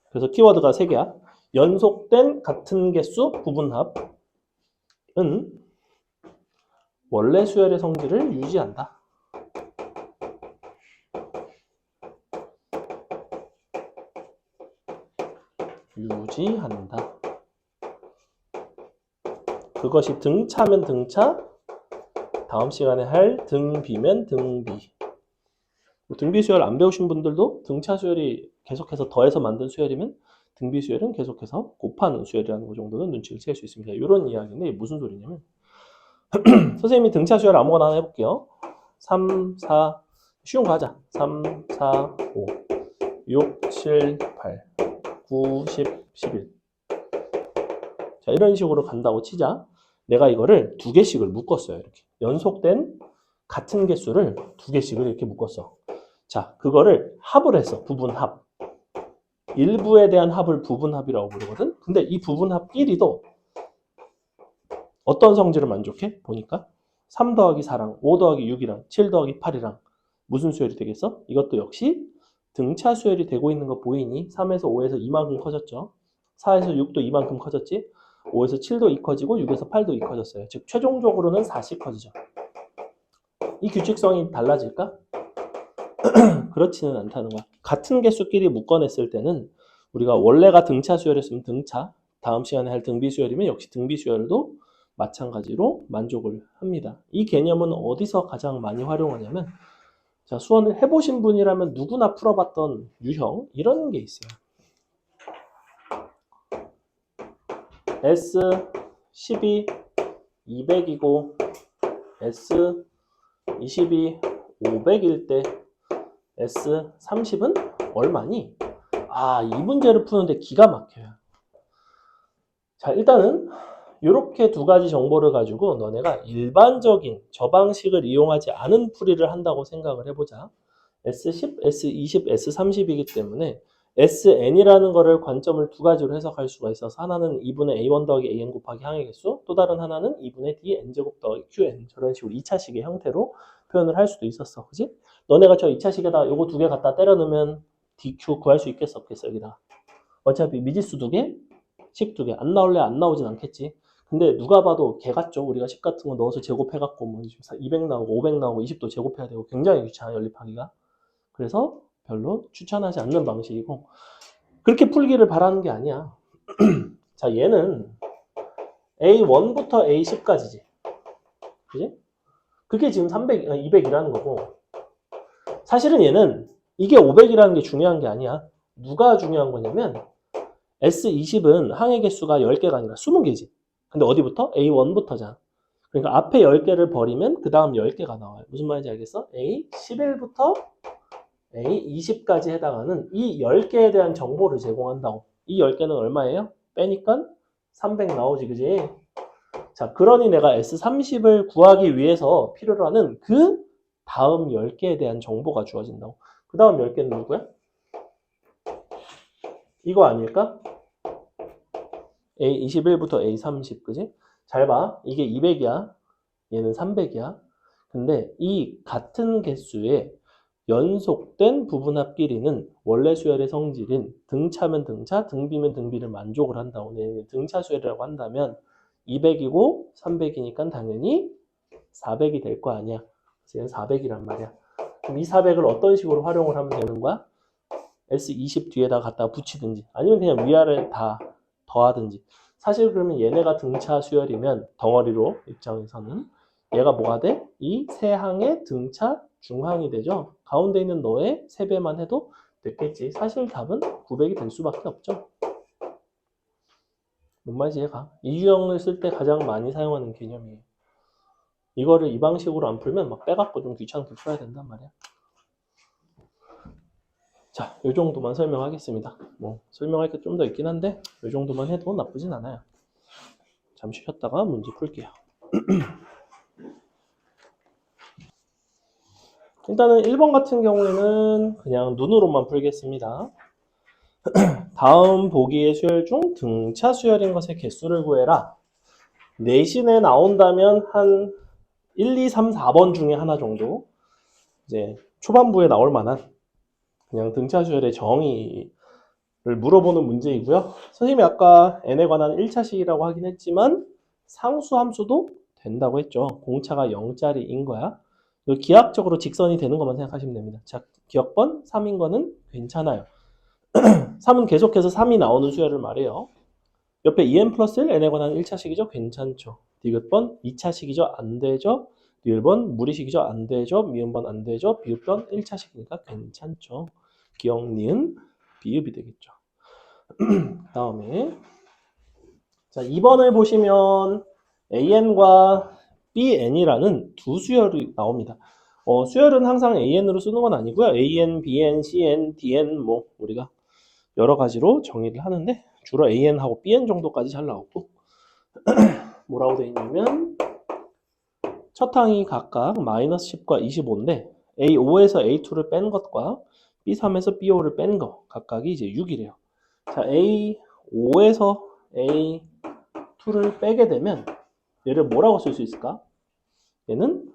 그래서 키워드가 3개야. 연속된 같은 개수 부분합은 원래 수열의 성질을 유지한다. 유지한다. 그것이 등차면 등차, 다음 시간에 할 등비면 등비. 등비 수열 안 배우신 분들도 등차 수열이 계속해서 더해서 만든 수열이면 등비 수열은 계속해서 곱하는 수열이라는 거 정도는 눈치를 챌 수 있습니다. 이런 이야기인데 무슨 소리냐면 선생님이 등차 수열 아무거나 하나 해볼게요. 3, 4 쉬운 거 하자. 3, 4, 5 6, 7, 8 9, 10, 11 자, 이런 식으로 간다고 치자. 내가 이거를 두 개씩을 묶었어요. 이렇게 연속된 같은 개수를 두 개씩을 이렇게 묶었어. 자, 그거를 합을 했어. 부분합. 일부에 대한 합을 부분합이라고 부르거든. 근데 이 부분합끼리도 어떤 성질을 만족해? 보니까 3 더하기 4랑 5 더하기 6이랑 7 더하기 8이랑 무슨 수열이 되겠어? 이것도 역시 등차 수열이 되고 있는 거 보이니? 3에서 5에서 이만큼 커졌죠. 4에서 6도 이만큼 커졌지. 5에서 7도 2 커지고 6에서 8도 2 커졌어요. 즉 최종적으로는 4씩 커지죠. 이 규칙성이 달라질까? 그렇지는 않다는 거야. 같은 개수끼리 묶어냈을 때는 우리가 원래가 등차 수열이었으면 등차, 다음 시간에 할 등비 수열이면 역시 등비 수열도 마찬가지로 만족을 합니다. 이 개념은 어디서 가장 많이 활용하냐면 자, 수원을 해보신 분이라면 누구나 풀어봤던 유형 이런 게 있어요. S12 200이고 S22 500일 때 S30은 얼마니? 아, 이 문제를 푸는데 기가 막혀요. 자, 일단은 이렇게 두 가지 정보를 가지고 너네가 일반적인 저 방식을 이용하지 않은 풀이를 한다고 생각을 해보자. S10, S20, S30이기 때문에 SN이라는 거를 관점을 두 가지로 해석할 수가 있어서 하나는 2분의 A1 더하기 AN 곱하기 항의 개수, 또 다른 하나는 2분의 DN제곱 더하기 QN 저런 식으로 2차식의 형태로 표현을 할 수도 있었어. 그지? 너네가 저 2차식에다 요거 두 개 갖다 때려 넣으면 DQ 구할 수 있겠어 없겠어 여기다. 어차피 미지수 두 개, 식 두 개. 안 나올래 안 나오진 않겠지. 근데 누가 봐도 개 같죠. 우리가 식 같은 거 넣어서 제곱해갖고 뭐 200 나오고 500 나오고 20도 제곱해야 되고 굉장히 귀찮아 연립하기가. 그래서 별로 추천하지 않는 방식이고 그렇게 풀기를 바라는 게 아니야. 자, 얘는 A1부터 A10까지지. 그지? 그게 지금 200이라는 거고 사실은 얘는 이게 500이라는 게 중요한 게 아니야. 누가 중요한 거냐면 S20은 항의 개수가 10개가 아니라 20개지. 근데 어디부터? A1부터잖아. 그러니까 앞에 10개를 버리면 그 다음 10개가 나와요. 무슨 말인지 알겠어? A11부터 A20까지 해당하는 이 10개에 대한 정보를 제공한다고. 이 10개는 얼마예요? 빼니까 300 나오지, 그지? 자, 그러니 내가 S30을 구하기 위해서 필요로 하는 그 다음 10개에 대한 정보가 주어진다고. 그 다음 10개는 누구야? 이거 아닐까? A21부터 A30, 그지? 잘 봐. 이게 200이야. 얘는 300이야. 근데 이 같은 개수의 연속된 부분합끼리는 원래 수열의 성질인 등차면 등차, 등비면 등비를 만족을 한다고. 등차 수열이라고 한다면 200이고 300이니까 당연히 400이 될 거 아니야. 그래서 얘는 400이란 말이야. 그럼 이 400을 어떤 식으로 활용을 하면 되는 거야? S20 뒤에다 갖다 붙이든지 아니면 그냥 위아래 다 더하든지. 사실 그러면 얘네가 등차 수열이면 덩어리로 입장에서는 얘가 뭐가 돼? 이 세 항의 등차 중항이 되죠. 가운데 있는 너의 3배만 해도 됐겠지. 사실 답은 900이 될 수밖에 없죠. 뭔 말인지 이해가? 이 유형을 쓸 때 가장 많이 사용하는 개념이에요. 이거를 이 방식으로 안 풀면 막 빼갖고 좀 귀찮게 풀어야 된단 말이야. 자, 이 정도만 설명하겠습니다. 뭐 설명할 게 좀 더 있긴 한데 이 정도만 해도 나쁘진 않아요. 잠시 쉬었다가 문제 풀게요. 일단은 1번 같은 경우에는 그냥 눈으로만 풀겠습니다. 다음 보기의 수열 중 등차 수열인 것의 개수를 구해라. 내신에 나온다면 한 1, 2, 3, 4번 중에 하나 정도 이제 초반부에 나올 만한 그냥 등차 수열의 정의를 물어보는 문제이고요. 선생님이 아까 n에 관한 1차식이라고 하긴 했지만 상수함수도 된다고 했죠. 공차가 0짜리인 거야. 기하학적으로 직선이 되는 것만 생각하시면 됩니다. 자, 기억번 3인 거는 괜찮아요. 3은 계속해서 3이 나오는 수열을 말해요. 옆에 2n 플러스 1, n에 관한 1차식이죠. 괜찮죠. 디귿번 2차식이죠. 안 되죠. 리을번 무리식이죠. 안 되죠. 미음번 안 되죠. 비읍번 1차식이니까 괜찮죠. 기억, 니은, 비읍이 되겠죠. 다음에 자 2번을 보시면 AN과 BN이라는 두 수열이 나옵니다. 수열은 항상 AN으로 쓰는 건 아니고요. AN, BN, CN, DN 뭐 우리가 여러 가지로 정의를 하는데 주로 AN하고 BN 정도까지 잘 나오고 뭐라고 되어 있냐면 첫 항이 각각 마이너스 10과 25인데 A5에서 A2를 뺀 것과 B3에서 B5를 뺀 거 각각이 이제 6이래요. 자, A5에서 A2를 빼게 되면 얘를 뭐라고 쓸 수 있을까? 얘는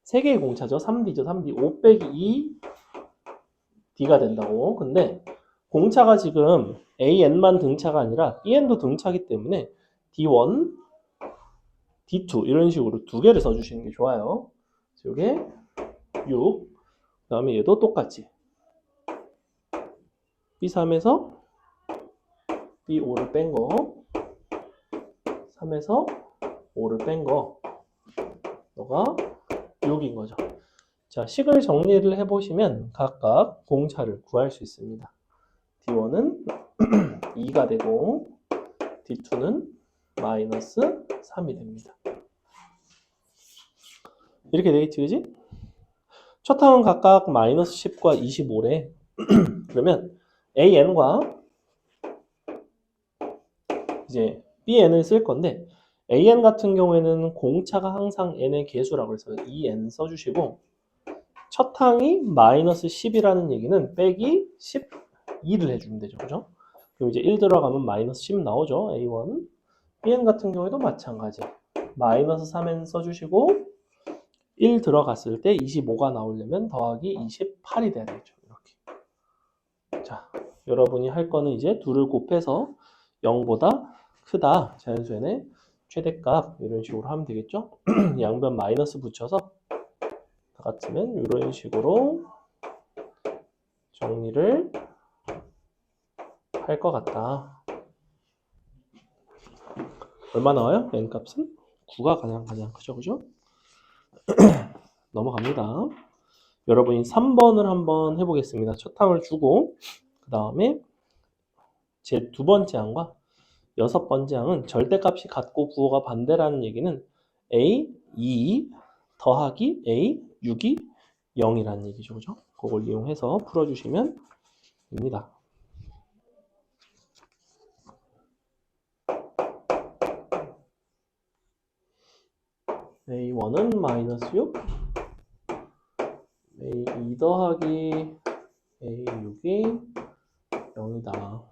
3개의 공차죠. 3D죠. 3D. 5 빼기 2 D가 된다고. 근데 공차가 지금 AN만 등차가 아니라 BN도 등차기 때문에 D1, D2 이런 식으로 두 개를 써주시는 게 좋아요. 이게 6, 그 다음에 얘도 똑같이 B3에서 B5를 뺀 거, 3에서 5를 뺀 거, 너가 6인 거죠. 자, 식을 정리를 해보시면 각각 공차를 구할 수 있습니다. D1은 2가 되고 D2는 마이너스 3이 됩니다. 이렇게 되겠지, 그지? 첫 항은 각각 마이너스 10과 25래. 그러면 AN과 이제 BN을 쓸 건데 AN 같은 경우에는 공차가 항상 n의 개수라고 해서 2n 써주시고 첫 항이 마이너스 10이라는 얘기는 빼기 12를 해주면 되죠. 그죠? 그럼 이제 1 들어가면 마이너스 10 나오죠. A1. BN 같은 경우에도 마찬가지. 마이너스 3n 써주시고 1 들어갔을 때 25가 나오려면 더하기 28이 돼야 되죠. 이렇게. 자, 여러분이 할 거는 이제 둘을 곱해서 0보다 크다. 자연수의 최대값 이런 식으로 하면 되겠죠. 양변 마이너스 붙여서 다 같으면 이런 식으로 정리를 할 것 같다. 얼마 나와요? n값은? 9가 가장 크죠, 그죠? 넘어갑니다. 여러분이 3번을 한번 해보겠습니다. 첫 항을 주고 그 다음에 제 두 번째 항과 여섯 번째 항은 절대값이 같고 부호가 반대라는 얘기는 A2 더하기 A6이 0이라는 얘기죠. 그죠? 그걸 이용해서 풀어주시면 됩니다. A1은 마이너스 6 A2 더하기 A6이 0이다.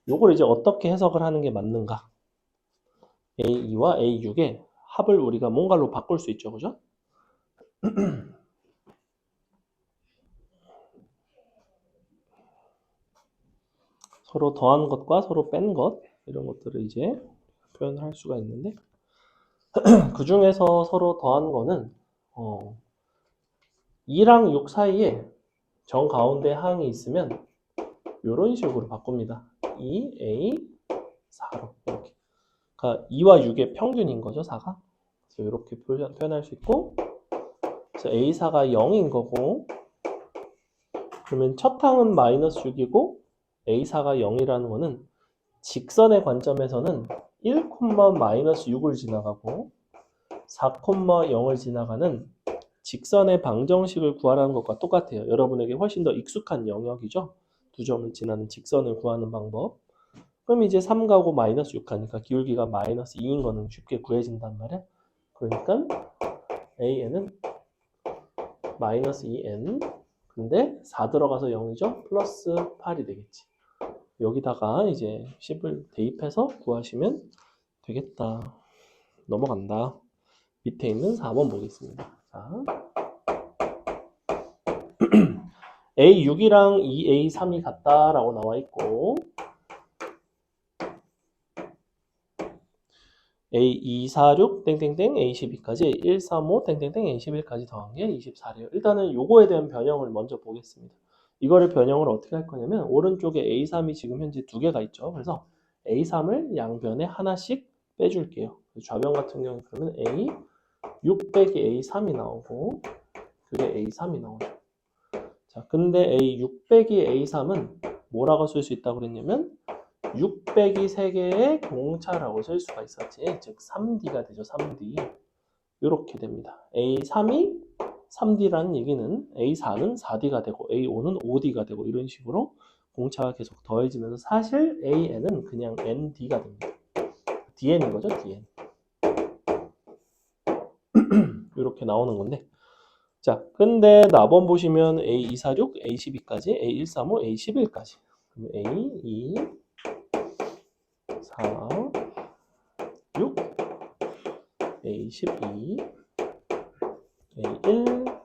요걸 이제 어떻게 해석을 하는 게 맞는가? A2와 A6의 합을 우리가 뭔가로 바꿀 수 있죠. 그죠? 서로 더한 것과 서로 뺀 것 이런 것들을 이제 표현할 수가 있는데 그 중에서 서로 더한 거는 2랑 6 사이에 정 가운데 항이 있으면 이런 식으로 바꿉니다. 2A 4로 이렇게. 그러니까 2와 6의 평균인 거죠, 4가. 그래서 이렇게 표현할 수 있고 그래서 A4가 0인 거고 그러면 첫 항은 마이너스 6이고 A4가 0이라는 거는 직선의 관점에서는 1, 마이너스 6을 지나가고 4, 0을 지나가는 직선의 방정식을 구하라는 것과 똑같아요. 여러분에게 훨씬 더 익숙한 영역이죠. 두 점을 지나는 직선을 구하는 방법. 그럼 이제 3 가고 마이너스 6 하니까 기울기가 마이너스 2인 거는 쉽게 구해진단 말이야. 그러니까 AN은 마이너스 2N 근데 4 들어가서 0이죠. 플러스 8이 되겠지. 여기다가 이제 10을 대입해서 구하시면 되겠다. 넘어간다. 밑에 있는 4번 보겠습니다. 자. A6이랑 2A3이 같다라고 나와 있고 A246 땡땡땡 A12까지 135 땡땡땡 A11까지 더한 게 24래요. 일단은 요거에 대한 변형을 먼저 보겠습니다. 이거를 변형을 어떻게 할 거냐면 오른쪽에 A3이 지금 현재 두 개가 있죠. 그래서 A3을 양변에 하나씩 빼줄게요. 좌변 같은 경우는 그러면 A6 빼기 A3이 나오고 그게 A3이 나오죠. 자, 근데 A6 빼기 A3은 뭐라고 쓸 수 있다고 그랬냐면 6 빼기 3개의 공차라고 쓸 수가 있었지. 즉 3D가 되죠. 3D. 이렇게 됩니다. A3이 3D라는 얘기는 A4는 4D가 되고 A5는 5D가 되고 이런 식으로 공차가 계속 더해지면서 사실 AN은 그냥 ND가 됩니다. DN인 거죠. DN. 이렇게 나오는 건데 자, 근데 나번 보시면 A246, A12까지, A135, A11까지 A2, 4, 6, A12, A1,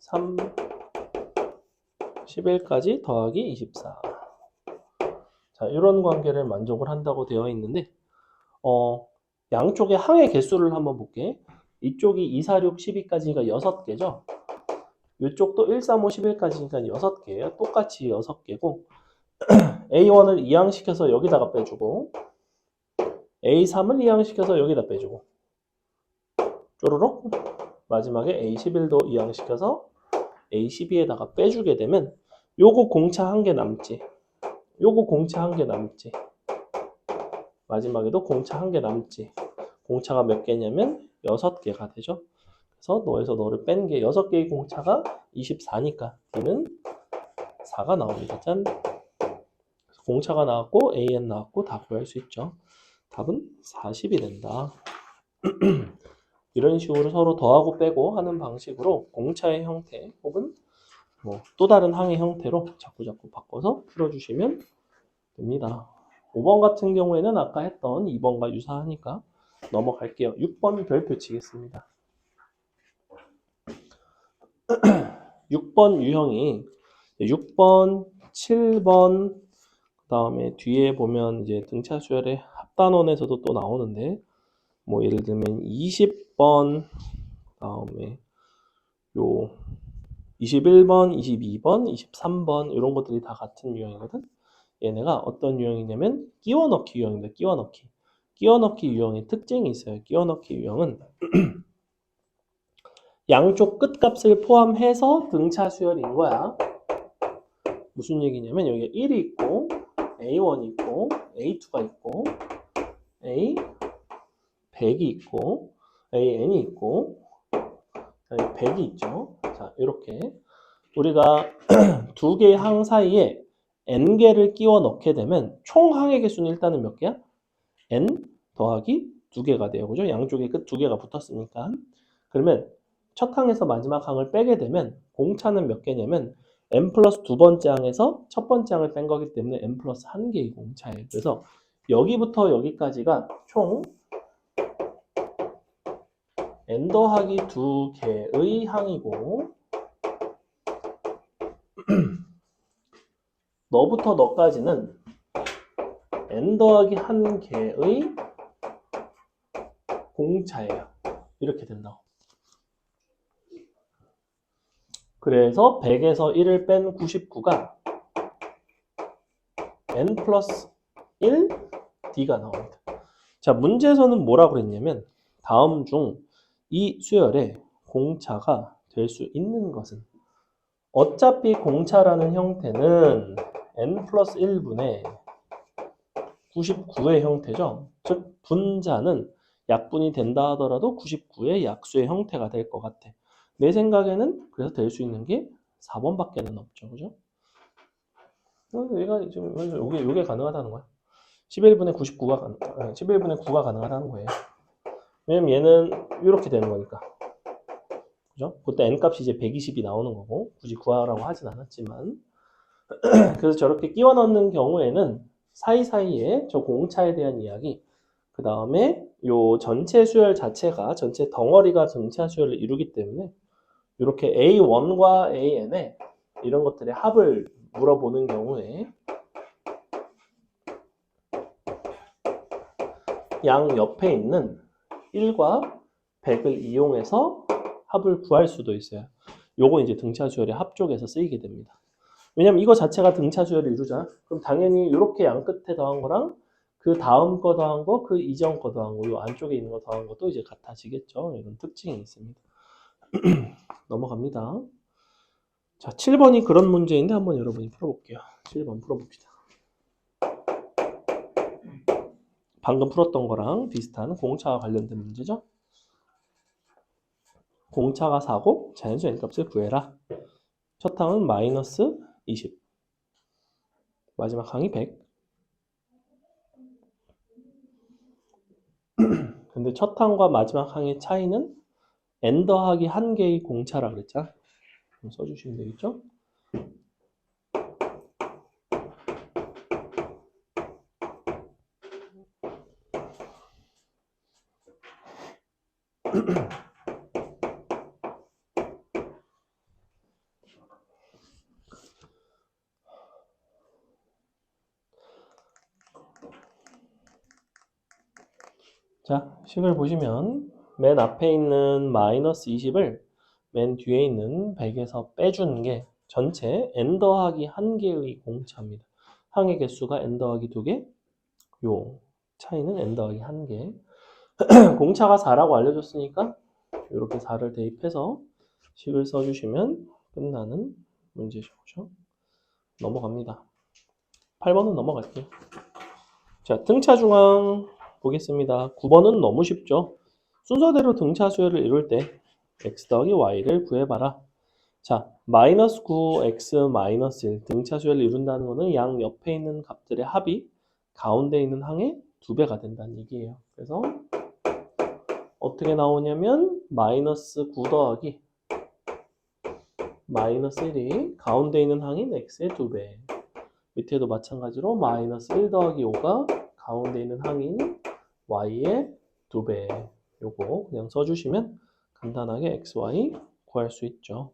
3, 11까지 더하기 24. 자, 이런 관계를 만족을 한다고 되어 있는데 양쪽의 항의 개수를 한번 볼게. 이쪽이 2, 4, 6, 12까지가 6개죠. 이쪽도 1, 3, 5, 11까지니까 6개예요. 똑같이 6개고 A1을 이항시켜서 여기다가 빼주고 A3을 이항시켜서 여기다 빼주고 쪼르륵 마지막에 A11도 이항시켜서 A12에다가 빼주게 되면 요거 공차 한 개 남지. 요거 공차 한 개 남지. 마지막에도 공차 한 개 남지. 공차가 몇 개냐면 6개가 되죠. 그래서 너에서 너를 뺀 게 6개의 공차가 24니까 D는 4가 나옵니다. 짠. 공차가 나왔고 AN 나왔고 다 구할 수 있죠. 답은 40이 된다. 이런 식으로 서로 더하고 빼고 하는 방식으로 공차의 형태 혹은 뭐 또 다른 항의 형태로 자꾸 바꿔서 풀어주시면 됩니다. 5번 같은 경우에는 아까 했던 2번과 유사하니까 넘어갈게요. 6번 별표 치겠습니다. 6번 유형이 6번, 7번, 그 다음에 뒤에 보면 이제 등차 수열의 합단원에서도 또 나오는데 뭐 예를 들면 20번, 다음에 요 21번, 22번, 23번 이런 것들이 다 같은 유형이거든. 얘네가 어떤 유형이냐면 끼워넣기 유형입니다. 끼워넣기. 끼워넣기 유형의 특징이 있어요. 끼워넣기 유형은 양쪽 끝값을 포함해서 등차 수열인 거야. 무슨 얘기냐면 여기 1이 있고 A1이 있고 A2가 있고 A 100이 있고 AN이 있고 100이 있죠. 자, 이렇게 우리가 두 개의 항 사이에 n개를 끼워 넣게 되면 총 항의 개수는 일단은 몇 개야? n 더하기 2개가 돼요. 그죠? 양쪽에 끝 2개가 붙었으니까. 그러면 첫 항에서 마지막 항을 빼게 되면 공차는 몇 개냐면 n 플러스 두 번째 항에서 첫 번째 항을 뺀 거기 때문에 n 플러스 1개의 공차예요. 그래서 여기부터 여기까지가 총 n 더하기 2개의 항이고 너부터 너까지는 n 더하기 1개의 공차예요. 이렇게 된다고. 그래서 100에서 1을 뺀 99가 n 플러스 1 d가 나옵니다. 자, 문제에서는 뭐라고 그랬냐면 다음 중 이 수열의 공차가 될 수 있는 것은 어차피 공차라는 형태는 n 플러스 1분의 99의 형태죠. 즉 분자는 약분이 된다 하더라도 99의 약수의 형태가 될 것 같아. 내 생각에는 그래서 될 수 있는 게 4번밖에는 없죠. 그죠? 얘가 지금 이게 가능하다는 거야. 11분의 9가 가능하다는 거예요. 왜냐면 얘는 이렇게 되는 거니까. 그죠? 그때 n값이 이제 120이 나오는 거고 굳이 구하라고 하진 않았지만 그래서 저렇게 끼워 넣는 경우에는 사이사이에 저 공차에 대한 이야기 그 다음에 요 전체 수열 자체가 전체 덩어리가 등차 수열을 이루기 때문에 이렇게 A1과 AN에 이런 것들의 합을 물어보는 경우에 양 옆에 있는 1과 100을 이용해서 합을 구할 수도 있어요. 요거 이제 등차 수열의 합 쪽에서 쓰이게 됩니다. 왜냐면 이거 자체가 등차 수열을 이루잖아. 그럼 당연히 이렇게 양 끝에 더한 거랑 그 다음 거 더한 거, 그 이전 거 더한 거, 요 안쪽에 있는 거 더한 것도 이제 같아지겠죠. 이런 특징이 있습니다. 넘어갑니다. 자, 7번이 그런 문제인데 한번 여러분이 풀어볼게요. 7번 풀어봅시다. 방금 풀었던 거랑 비슷한 공차와 관련된 문제죠. 공차가 4고 자연수 n값을 구해라. 첫 항은 마이너스 20. 마지막 항이 100. 근데 첫 항과 마지막 항의 차이는 n 더하기 1개의 공차라 그랬잖아. 그럼 써주시면 되겠죠? 자, 식을 보시면 맨 앞에 있는 마이너스 20을 맨 뒤에 있는 100에서 빼주는 게 전체 n 더하기 1개의 공차입니다. 항의 개수가 n 더하기 2개, 요 차이는 n 더하기 1개. 공차가 4라고 알려줬으니까 이렇게 4를 대입해서 식을 써주시면 끝나는 문제죠. 넘어갑니다. 8번은 넘어갈게요. 자, 등차 중앙 보겠습니다. 9번은 너무 쉽죠. 순서대로 등차 수열을 이룰 때 x 더하기 y를 구해봐라. 자, 마이너스 9, x 마이너스 1 등차 수열을 이룬다는 것은 양 옆에 있는 값들의 합이 가운데 있는 항의 2배가 된다는 얘기예요. 그래서 어떻게 나오냐면 마이너스 9 더하기 마이너스 1이 가운데 있는 항인 x의 2배. 밑에도 마찬가지로 마이너스 1 더하기 5가 가운데 있는 항인 y의 2배. 요거 그냥 써주시면 간단하게 xy 구할 수 있죠.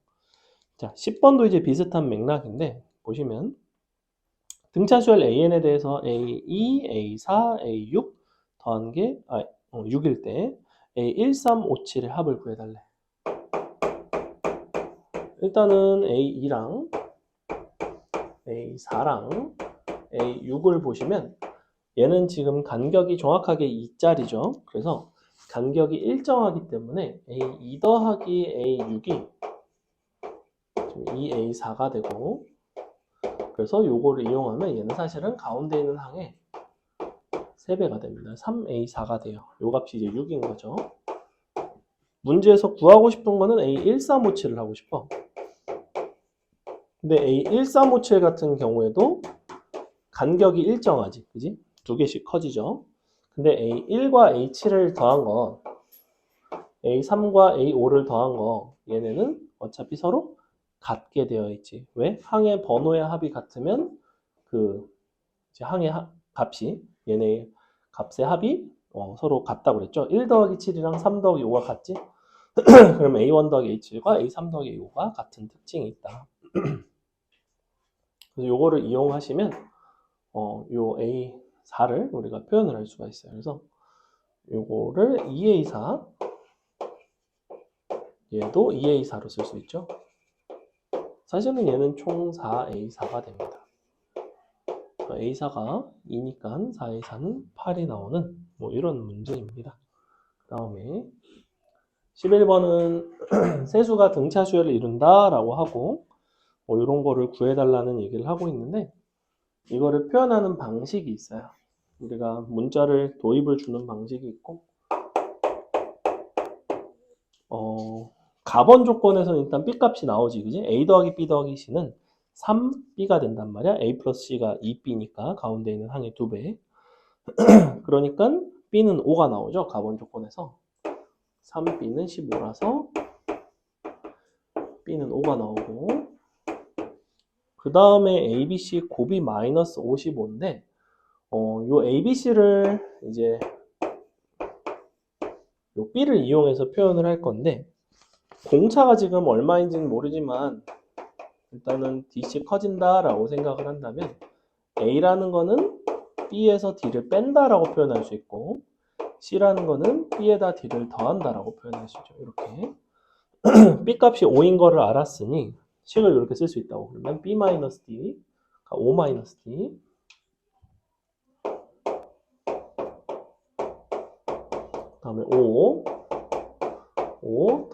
자, 10번도 이제 비슷한 맥락인데 보시면 등차수열 an에 대해서 a2, a4, a6 더한 게 6일 때 a1, 3, 5, 7의 합을 구해달래. 일단은 a2랑 a4랑 a6을 보시면 얘는 지금 간격이 정확하게 2짜리죠. 그래서 간격이 일정하기 때문에 a2 더하기 a6이 2a4가 되고, 그래서 요거를 이용하면 얘는 사실은 가운데 있는 항의 3배가 됩니다. 3a4가 돼요. 요 값이 이제 6인 거죠. 문제에서 구하고 싶은 거는 a1357을 하고 싶어. 근데 a1357 같은 경우에도 간격이 일정하지, 그지? 두 개씩 커지죠. 근데 a1과 a7을 더한 거, a3과 a5를 더한 거, 얘네는 어차피 서로 같게 되어 있지. 왜? 항의 번호의 합이 같으면 그 이제 항의 값이 얘네 값의 합이 서로 같다고 그랬죠. 1 더하기 7이랑 3 더하기 5가 같지? 그럼 a1 더하기 a7과 a3 더하기 a5가 같은 특징이 있다. 그래서 요거를 이용하시면 요 a4를 우리가 표현을 할 수가 있어요. 그래서 요거를 2a4 얘도 2a4로 쓸 수 있죠. 사실은 얘는 총 4a4가 됩니다. a4가 2니까 4a4는 8이 나오는 뭐 이런 문제입니다. 그 다음에 11번은 세수가 등차 수열을 이룬다 라고 하고 뭐 이런 거를 구해달라는 얘기를 하고 있는데, 이거를 표현하는 방식이 있어요. 우리가 문자를 도입을 주는 방식이 있고, 가번 조건에서는 일단 b 값이 나오지, 그지? a 더하기 b 더하기 c는 3b가 된단 말이야. a 플러스 c가 2b니까 가운데 있는 항의 2배. 그러니까 b는 5가 나오죠. 가번 조건에서 3b는 15라서 b는 5가 나오고, 그 다음에 abc 곱이 마이너스 55인데 요 abc를 이제 요 b를 이용해서 표현을 할 건데, 공차가 지금 얼마인지는 모르지만 일단은 dc 커진다 라고 생각을 한다면 a라는 거는 b에서 d를 뺀다 라고 표현할 수 있고, c라는 거는 b에다 d를 더한다 라고 표현할 수 있죠. 이렇게 b 값이 5인 거를 알았으니 식을 이렇게 쓸 수 있다고. 그러면 b-d, 5-d, 그 다음에 5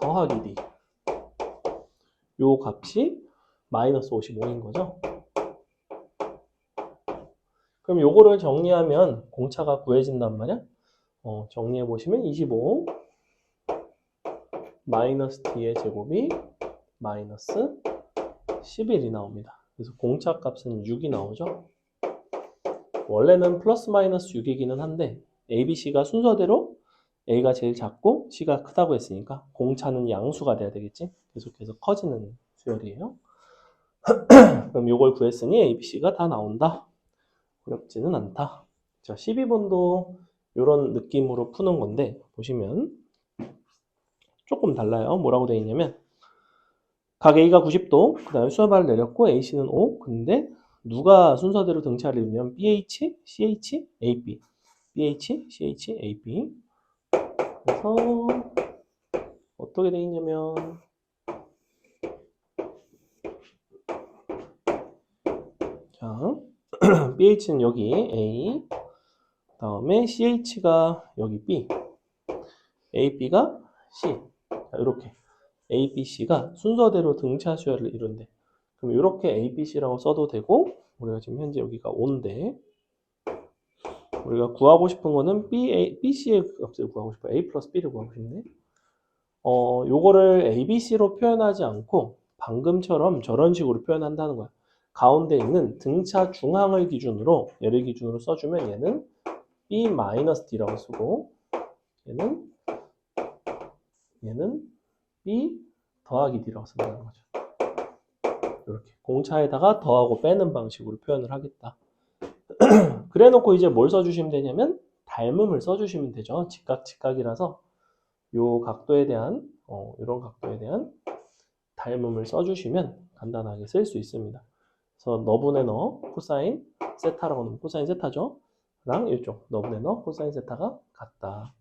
더하기 d. 요 값이 마이너스 55인 거죠. 그럼 요거를 정리하면 공차가 구해진단 말이야. 정리해 보시면 25 마이너스 t의 제곱이 마이너스 11이 나옵니다. 그래서 공차 값은 6이 나오죠. 원래는 플러스 마이너스 6이기는 한데 A, B, C가 순서대로 A가 제일 작고 C가 크다고 했으니까 공차는 양수가 돼야 되겠지. 계속해서 커지는 수열이에요. 그럼 요걸 구했으니 A, B, C가 다 나온다. 어렵지는 않다. 자, 12번도 이런 느낌으로 푸는 건데 보시면 조금 달라요. 뭐라고 되어 있냐면 각 A가 90도, 그 다음에 수압을 내렸고 AC는 5. 근데 누가 순서대로 등차를 이루냐면 BH, CH, AB. BH, CH, AB. 그래서 어떻게 되어 있냐면 자, BH는 여기 A, 다음에 CH가 여기 B, AB가 C. 자, 이렇게 A, B, C가 순서대로 등차 수열을 이룬대. 그럼 이렇게 A, B, C라고 써도 되고 우리가 지금 현재 여기가 5인데 우리가 구하고 싶은 거는 B, C의 값을 구하고 싶어요. A 플러스 B를 구하고 싶네. 요거를 A, B, C로 표현하지 않고 방금처럼 저런 식으로 표현한다는 거야. 가운데 있는 등차 중앙을 기준으로 얘를 기준으로 써주면 얘는 B-D라고 쓰고 얘는 B 더하기 D라고 쓴다는 거죠. 이렇게 공차에다가 더하고 빼는 방식으로 표현을 하겠다. 그래 놓고 이제 뭘 써주시면 되냐면 닮음을 써주시면 되죠. 직각이라서 요 각도에 대한 이런 각도에 대한 닮음을 써주시면 간단하게 쓸 수 있습니다. 그래서 너분의 너 코사인 세타라고 하면 코사인 세타죠. 랑 이쪽 너분의 너 코사인 세타가 같다.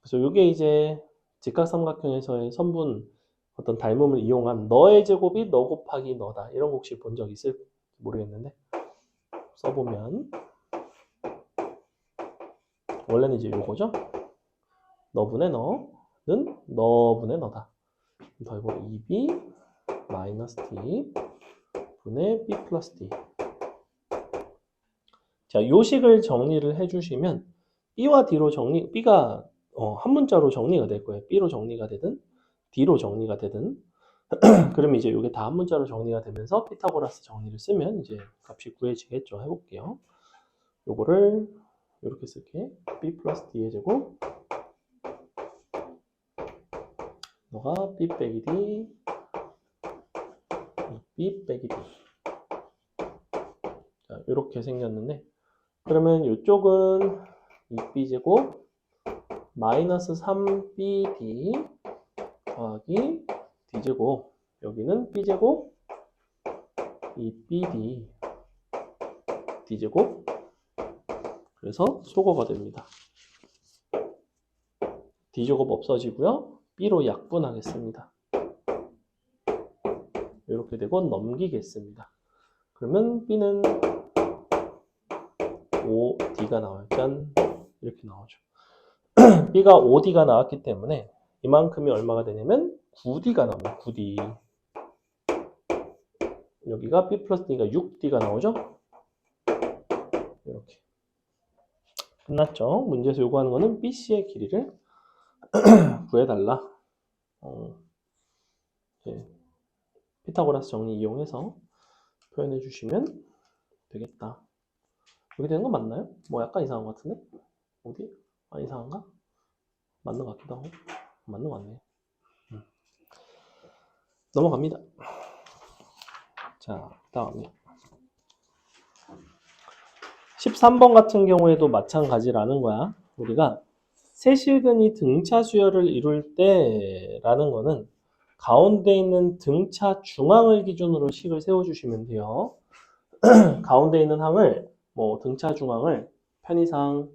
그래서 이게 이제 직각삼각형에서의 선분 어떤 닮음을 이용한 너의 제곱이 너 곱하기 너다. 이런 거 혹시 본 적 있을지 모르겠는데 써보면 원래는 이제 요거죠. 너분의 너는 너분의 너다. 더해보 2b 마이너스 d 분의 b 플러스 d. 자, 요식을 정리를 해주시면 b와 d로 b가 한 문자로 정리가 될 거예요. b로 정리가 되든 d로 정리가 되든 그러면 이제 이게 다 한 문자로 정리가 되면서 피타고라스 정리를 쓰면 이제 값이 구해지겠죠. 해볼게요. 요거를 이렇게 쓸게. b 플러스 d의 제곱 너가 b 빼기 d b 빼기 d. 자, 이렇게 생겼는데 그러면 이쪽은 2b제곱 마이너스 3bd 더하기 d제곱 여기는 b제곱 2bd d제곱 그래서 소거가 됩니다. d제곱 없어지고요. b로 약분하겠습니다. 이렇게 되고 넘기겠습니다. 그러면 b는 5d가 나와요. 짠 이렇게 나오죠. b가 5d가 나왔기 때문에 이만큼이 얼마가 되냐면 9d가 나옵니다. 9d. 여기가 b 플러스 d가 6d가 나오죠. 이렇게 끝났죠. 문제에서 요구하는 거는 BC의 길이를 구해달라. 피타고라스 정리 이용해서 표현해 주시면 되겠다. 이렇게 되는 거 맞나요? 뭐 약간 이상한 것 같은데? 어디? 이상한가? 맞는 것 같기도 하고. 맞는 것 같네요. 넘어갑니다. 자, 다음에 13번 같은 경우에도 마찬가지라는 거야. 우리가 세실근이 등차 수열을 이룰 때라는 거는 가운데 있는 등차 중앙을 기준으로 식을 세워주시면 돼요. 가운데 있는 항을 등차 중앙을 편의상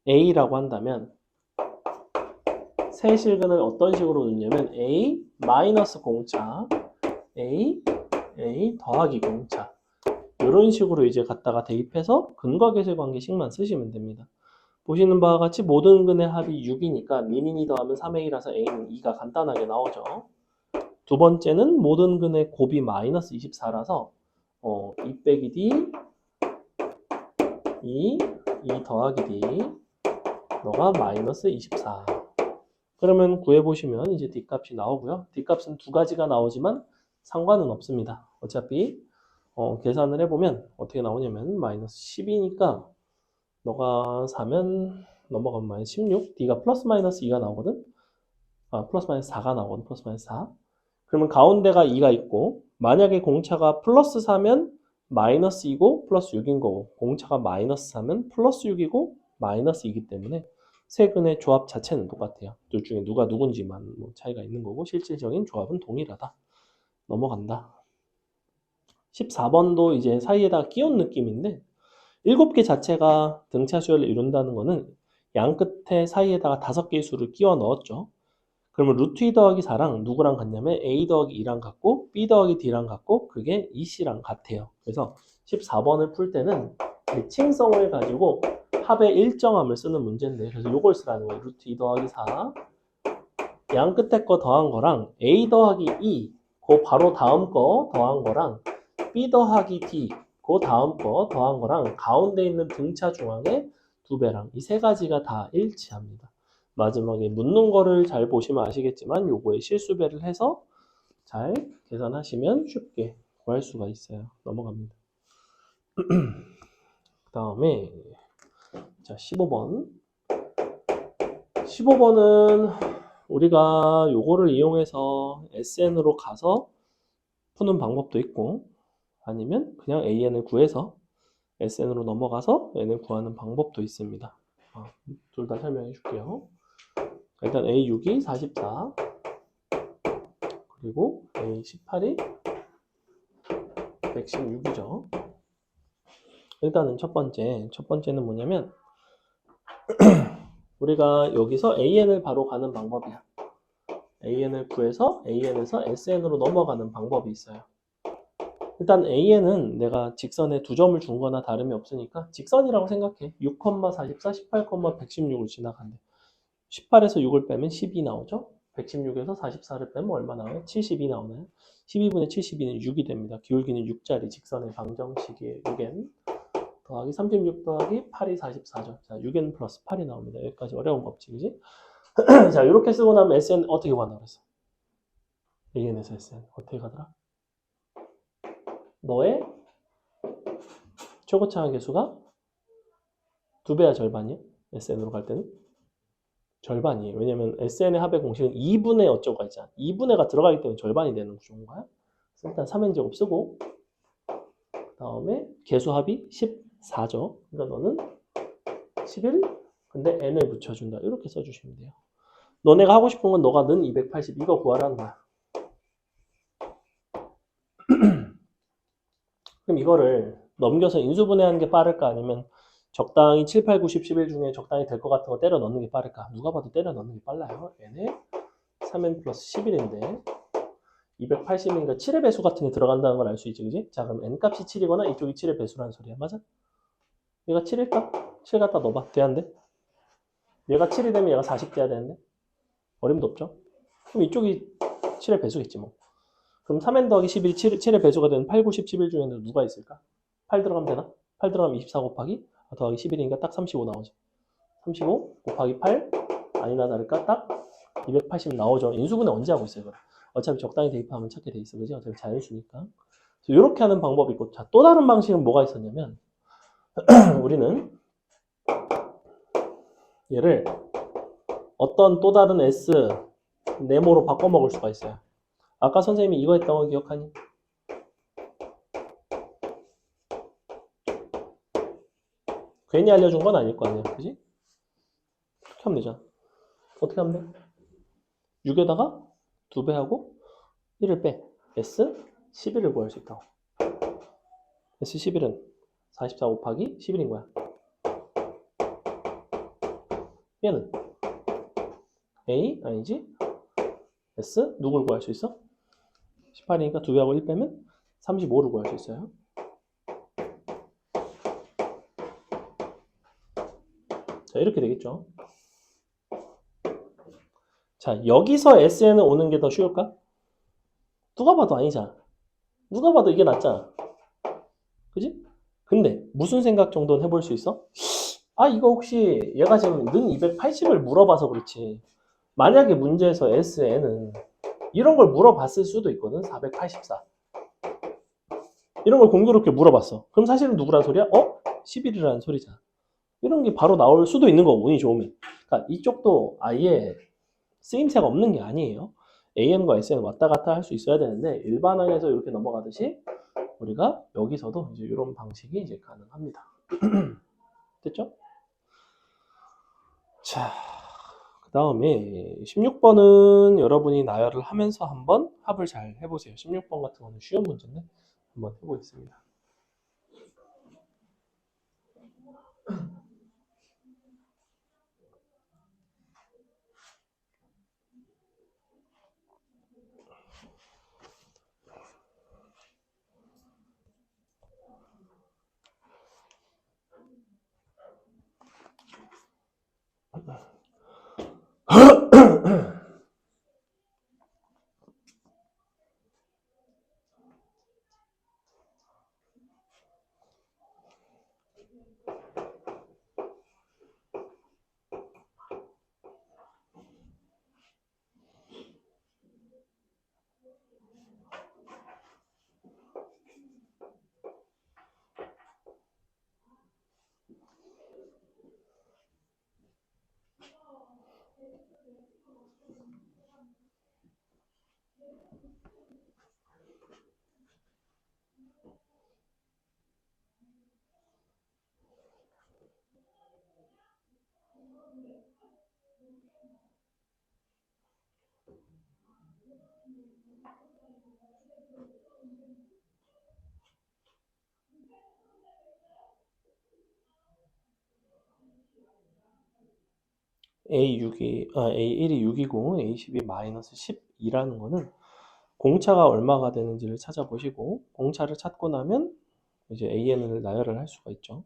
A라고 한다면 세실근을 어떤 식으로 놓냐면 A 마이너스 공차 A 더하기 공차 이런 식으로 이제 갖다가 대입해서 근과 계수의 관계식만 쓰시면 됩니다. 보시는 바와 같이 모든 근의 합이 6이니까 미니니 더하면 3A라서 A는 2가 간단하게 나오죠. 두 번째는 모든 근의 곱이 마이너스 24라서 2 빼기 D 2 더하기 D 너가 마이너스 24. 그러면 구해보시면 이제 D값이 나오고요. D값은 두 가지가 나오지만 상관은 없습니다. 어차피 계산을 해보면 어떻게 나오냐면 마이너스 12니까 너가 4면 넘어가면 마이너스 16, D가 플러스 마이너스 2가 나오거든. 플러스 마이너스 4가 나오거든. 플러스 마이너스 4. 그러면 가운데가 2가 있고 만약에 공차가 플러스 4면 마이너스 2고 플러스 6인 거고 공차가 마이너스 4면 플러스 6이고 마이너스 2이기 때문에 세 근의 조합 자체는 똑같아요. 둘 중에 누가 누군지만 뭐 차이가 있는 거고 실질적인 조합은 동일하다. 넘어간다. 14번도 이제 사이에다가 끼운 느낌인데 7개 자체가 등차 수열을 이룬다는 거는 양 끝에 사이에다가 5개의 수를 끼워 넣었죠. 그러면 루트 2 더하기 4랑 누구랑 같냐면 A 더하기 2랑 같고 B 더하기 D랑 같고 그게 EC랑 같아요. 그래서 14번을 풀 때는 대칭성을 가지고 합의 일정함을 쓰는 문제인데 그래서 요걸 쓰라는 거예요. 루트 2 더하기 4 양 끝에 거 더한 거랑 A 더하기 2 그 바로 다음 거 더한 거랑 B 더하기 D 그 다음 거 더한 거랑 가운데 있는 등차 중앙의 2배랑 이 세 가지가 다 일치합니다. 마지막에 묻는 거를 잘 보시면 아시겠지만 요거에 실수배를 해서 잘 계산하시면 쉽게 구할 수가 있어요. 넘어갑니다. 그 다음에 자 15번 15번은 우리가 요거를 이용해서 SN으로 가서 푸는 방법도 있고 아니면 그냥 AN을 구해서 SN으로 넘어가서 N을 구하는 방법도 있습니다. 둘 다 설명해 줄게요. 일단 A6이 44 그리고 A18이 116이죠. 일단은 첫 번째는 뭐냐면 우리가 여기서 AN을 바로 가는 방법이야. AN을 구해서 AN에서 SN으로 넘어가는 방법이 있어요. 일단 AN은 내가 직선에 2점을 준 거나 다름이 없으니까 직선이라고 생각해. 6, 44, 18, 116을 지나간대. 18에서 6을 빼면 12 나오죠? 116에서 44를 빼면 얼마 나와요? 72 나오나요? 12분의 72는 6이 됩니다. 기울기는 6짜리 직선의 방정식이에요. 6n 더하기 36 더하기 8이 44죠. 자, 6n 플러스 8이 나옵니다. 여기까지 어려운 거 없지, 그지? 자, 이렇게 쓰고 나면 SN 어떻게 구한다고 그랬어? AN에서 SN 어떻게 가더라? 너의 최고차항 계수가 2배야 절반이야? SN으로 갈 때는? 절반이에요. 왜냐면 SN의 합의 공식은 2분의 어쩌고가 있잖아. 2분의가 들어가기 때문에 절반이 되는 구조인 거야. 일단 3n제곱 쓰고 그 다음에 계수합이 14죠. 그러니까 너는 11 근데 n을 붙여준다. 이렇게 써주시면 돼요. 너네가 하고 싶은 건 너가 는 280 이거 구하라는 거야. 그럼 이거를 넘겨서 인수분해하는 게 빠를까? 아니면 적당히 7, 8, 9, 10, 11 중에 적당히 될 것 같은 거 때려 넣는 게 빠를까? 누가 봐도 때려 넣는 게 빨라요. n에 3n 플러스 11인데 280인가 7의 배수 같은 게 들어간다는 걸 알 수 있지, 그지? 자, 그럼 n값이 7이거나 이쪽이 7의 배수라는 소리야. 맞아? 얘가 7일까? 7 갖다 넣어봐. 돼야 안 돼? 얘가 7이 되면 얘가 40 돼야 되는데? 어림도 없죠? 그럼 이쪽이 7의 배수겠지, 뭐. 그럼 3n 더하기 11, 7의 배수가 되는 8, 9, 10, 11 중에는 누가 있을까? 8 들어가면 되나? 8 들어가면 24 곱하기 더하기 11이니까 딱 35 나오지. 35 곱하기 8 아니나 다를까 딱 280 나오죠. 인수분해 언제 하고 있어요, 이거? 어차피 적당히 대입하면 찾게 돼 있어, 그지? 어차피 자연수니까. 이렇게 하는 방법이 있고, 자, 또 다른 방식은 뭐가 있었냐면, 우리는 얘를 어떤 또 다른 S 네모로 바꿔 먹을 수가 있어요. 아까 선생님이 이거 했던 거 기억하니? 괜히 알려준 건 아닐 거 아니야, 그지? 그렇게 하면 되잖아. 어떻게 하면 돼? 6에다가 2배하고 1을 빼. S 11을 구할 수 있다고. S 11은 44 곱하기 11인 거야. 얘는 A 아니지? S 누굴 구할 수 있어? 18이니까 2배하고 1 빼면 35를 구할 수 있어요. 자, 이렇게 되겠죠. 자, 여기서 SN은 오는 게 더 쉬울까? 누가 봐도 아니잖아. 누가 봐도 이게 낫잖아. 그지? 근데 무슨 생각 정도는 해볼 수 있어? 아, 이거 혹시 얘가 지금 는 280을 물어봐서 그렇지. 만약에 문제에서 SN은 이런 걸 물어봤을 수도 있거든. 484. 이런 걸 공교롭게 물어봤어. 그럼 사실은 누구란 소리야? 11이라는 소리잖아. 이런 게 바로 나올 수도 있는 거고, 운이 좋으면. 그러니까 이쪽도 아예 쓰임새가 없는 게 아니에요. AN과 SN 왔다 갔다 할 수 있어야 되는데 일반항에서 이렇게 넘어가듯이 우리가 여기서도 이제 이런 방식이 이제 가능합니다. 됐죠? 자, 그 다음에 16번은 여러분이 나열을 하면서 한번 합을 잘 해보세요. 16번 같은 거는 쉬운 문제인데 한번 해보겠습니다. A1이 6이고 A10이 마이너스 12라는 거는 공차가 얼마가 되는지를 찾아보시고 공차를 찾고 나면 이제 AN을 나열을 할 수가 있죠.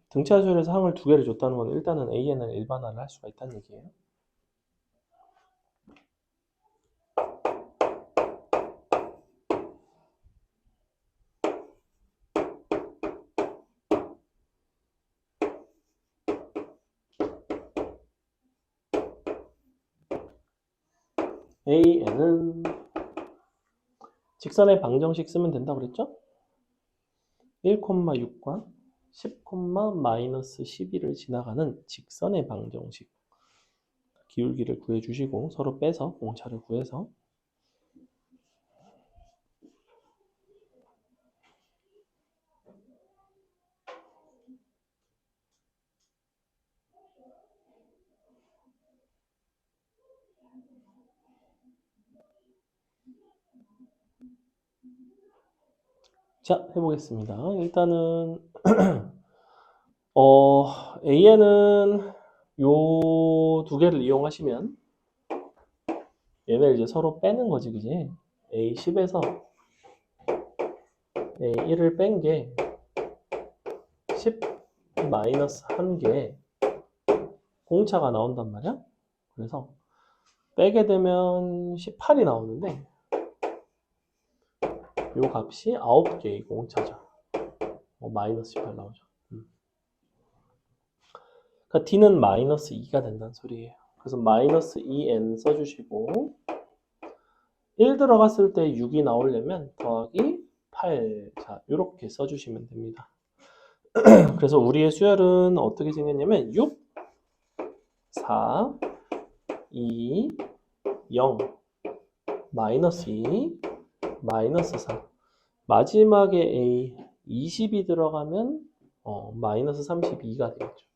등차수열에서 항을 두 개를 줬다는 건 일단은 AN을 일반화를 할 수가 있다는 얘기예요. AN은 직선의 방정식 쓰면 된다고 그랬죠? 1,6과 10, 마이너스 12를 지나가는 직선의 방정식. 기울기를 구해주시고 서로 빼서 공차를 구해서 자, 해보겠습니다. 일단은 AN은 요 두 개를 이용하시면 얘를 이제 서로 빼는 거지, 그지? A10에서 A1을 뺀 게 10 마이너스 1개 공차가 나온단 말이야. 그래서 빼게 되면 18이 나오는데 요 값이 9개의 공차죠. 마이너스 18 나오죠. 그러니까 D는 마이너스 2가 된다는 소리예요. 그래서 마이너스 2n 써주시고 1 들어갔을 때 6이 나오려면 더하기 8. 자, 이렇게 써주시면 됩니다. 그래서 우리의 수열은 어떻게 생겼냐면 6, 4, 2, 0, 마이너스 2, 마이너스 4. 마지막에 A 20이 들어가면 마이너스 32가 되겠죠.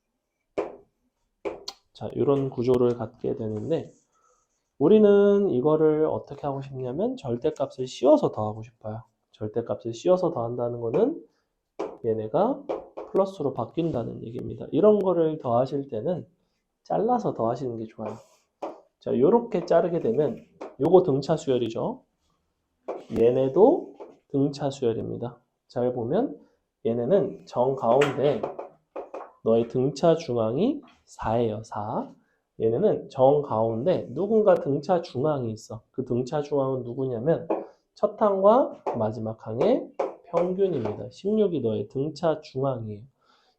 자, 이런 구조를 갖게 되는데 우리는 이거를 어떻게 하고 싶냐면 절대값을 씌워서 더하고 싶어요. 절대값을 씌워서 더한다는 거는 얘네가 플러스로 바뀐다는 얘기입니다. 이런 거를 더하실 때는 잘라서 더하시는 게 좋아요. 자, 이렇게 자르게 되면 요거 등차 수열이죠. 얘네도 등차 수열입니다. 잘 보면 얘네는 정 가운데 너의 등차 중앙이 4예요. 4. 얘네는 정 가운데 누군가 등차 중앙이 있어. 그 등차 중앙은 누구냐면 첫 항과 마지막 항의 평균입니다. 16이 너의 등차 중앙이에요.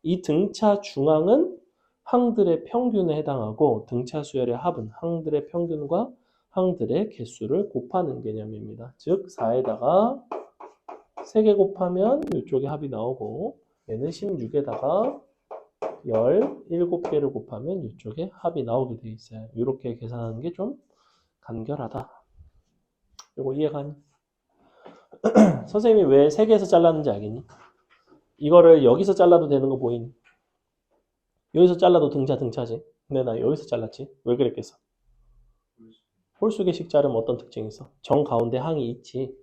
이 등차 중앙은 항들의 평균에 해당하고 등차 수열의 합은 항들의 평균과 항들의 개수를 곱하는 개념입니다. 즉 4에다가 3개 곱하면 이쪽에 합이 나오고 얘는 16에다가 17개를 곱하면 이쪽에 합이 나오게 돼 있어요. 이렇게 계산하는 게 좀 간결하다. 이거 이해가니? 선생님이 왜 3개에서 잘랐는지 알겠니? 이거를 여기서 잘라도 되는 거 보이니? 여기서 잘라도 등차지. 근데 나 여기서 잘랐지. 왜 그랬겠어? 홀수계식 자르면 어떤 특징이 있어? 정 가운데 항이 있지.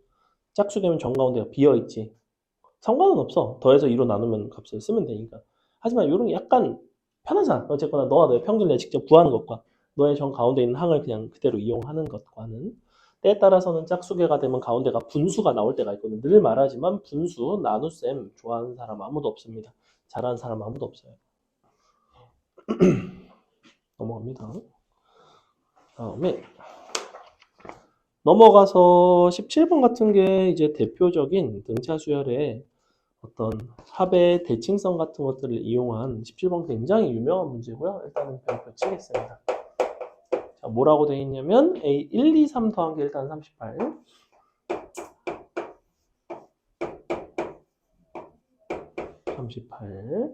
짝수되면 정 가운데가 비어있지. 상관은 없어. 더해서 2로 나누면 값을 쓰면 되니까. 하지만 이런 게 약간 편하잖아. 어쨌거나 너와 너의 평균을 직접 구하는 것과 너의 정 가운데 있는 항을 그냥 그대로 이용하는 것과는 때에 따라서는 짝수계가 되면 가운데가 분수가 나올 때가 있거든. 늘 말하지만 분수, 나눗셈 좋아하는 사람 아무도 없습니다. 잘하는 사람 아무도 없어요. 넘어갑니다. 다음에 넘어가서 17번 같은 게 이제 대표적인 등차 수열의 어떤 합의 대칭성 같은 것들을 이용한 17번 굉장히 유명한 문제고요. 일단은 별표 치겠습니다. 자, 뭐라고 되어 있냐면 A 1, 2, 3 더한 게 일단 38. 38.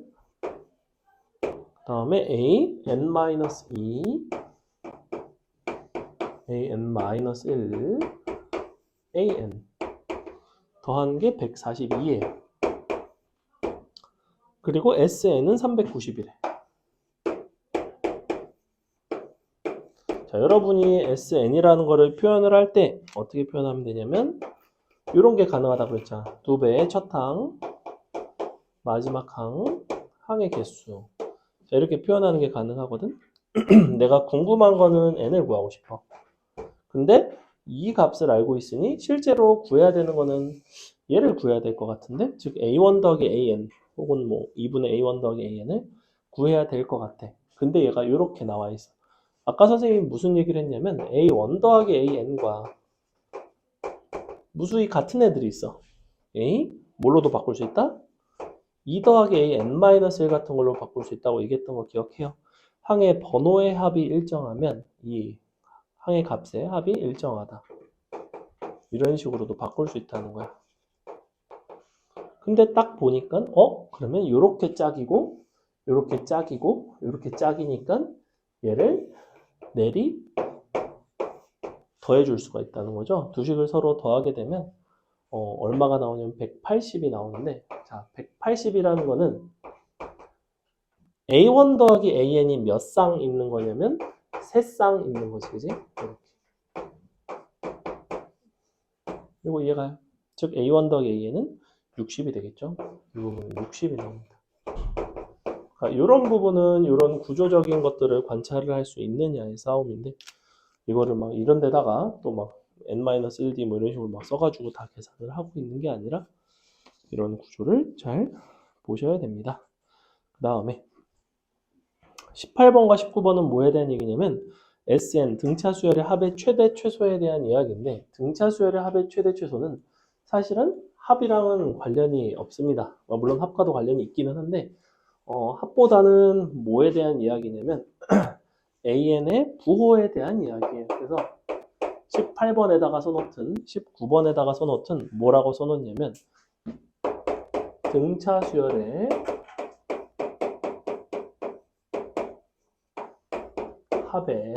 그 다음에 A n-2 A n-1 AN 더한 게 142예요. 그리고 SN은 390이래. 자, 여러분이 SN이라는 거를 표현을 할 때 어떻게 표현하면 되냐면 이런 게 가능하다고 그랬잖아. 2배의 첫 항, 마지막 항, 항의 개수. 자, 이렇게 표현하는 게 가능하거든. 내가 궁금한 거는 n을 구하고 싶어. 근데 이 값을 알고 있으니 실제로 구해야 되는 거는 얘를 구해야 될 것 같은데, 즉 a1 더하기 an 혹은 뭐 2분의 a1 더하기 an을 구해야 될 것 같아. 근데 얘가 이렇게 나와 있어. 아까 선생님이 무슨 얘기를 했냐면 a1 더하기 an과 무수히 같은 애들이 있어. a 뭘로도 바꿀 수 있다? 2 더하기 a n-1 같은 걸로 바꿀 수 있다고 얘기했던 거 기억해요? 항의 번호의 합이 일정하면 이 항의 값의 합이 일정하다. 이런 식으로도 바꿀 수 있다는 거야. 근데 딱 보니까 그러면 요렇게 짝이고 요렇게 짝이고 요렇게 짝이니까 얘를 내리 더해 줄 수가 있다는 거죠. 두 식을 서로 더하게 되면 얼마가 나오냐면 180이 나오는데, 자, 180이라는 거는 A1 더하기 AN이 몇 쌍 있는 거냐면 3쌍 있는 거지, 그지? 이렇게. 이거 이해가요? 즉 A1 더하기 AN은 60이 되겠죠? 이 부분은 60이 나옵니다. 이런 부분은 이런 구조적인 것들을 관찰을 할 수 있느냐의 싸움인데, 이거를 막 이런 데다가 또 막 n-1d 뭐 이런 식으로 막 써가지고 다 계산을 하고 있는 게 아니라 이런 구조를 잘 보셔야 됩니다. 그 다음에 18번과 19번은 뭐에 대한 얘기냐면 SN 등차 수열의 합의 최대 최소에 대한 이야기인데, 등차 수열의 합의 최대 최소는 사실은 합이랑은 관련이 없습니다. 물론 합과도 관련이 있기는 한데 합보다는 뭐에 대한 이야기냐면 AN의 부호에 대한 이야기예요. 그래서 18번에다가 써놓든 19번에다가 써놓든 뭐라고 써놓냐면 등차 수열의 합의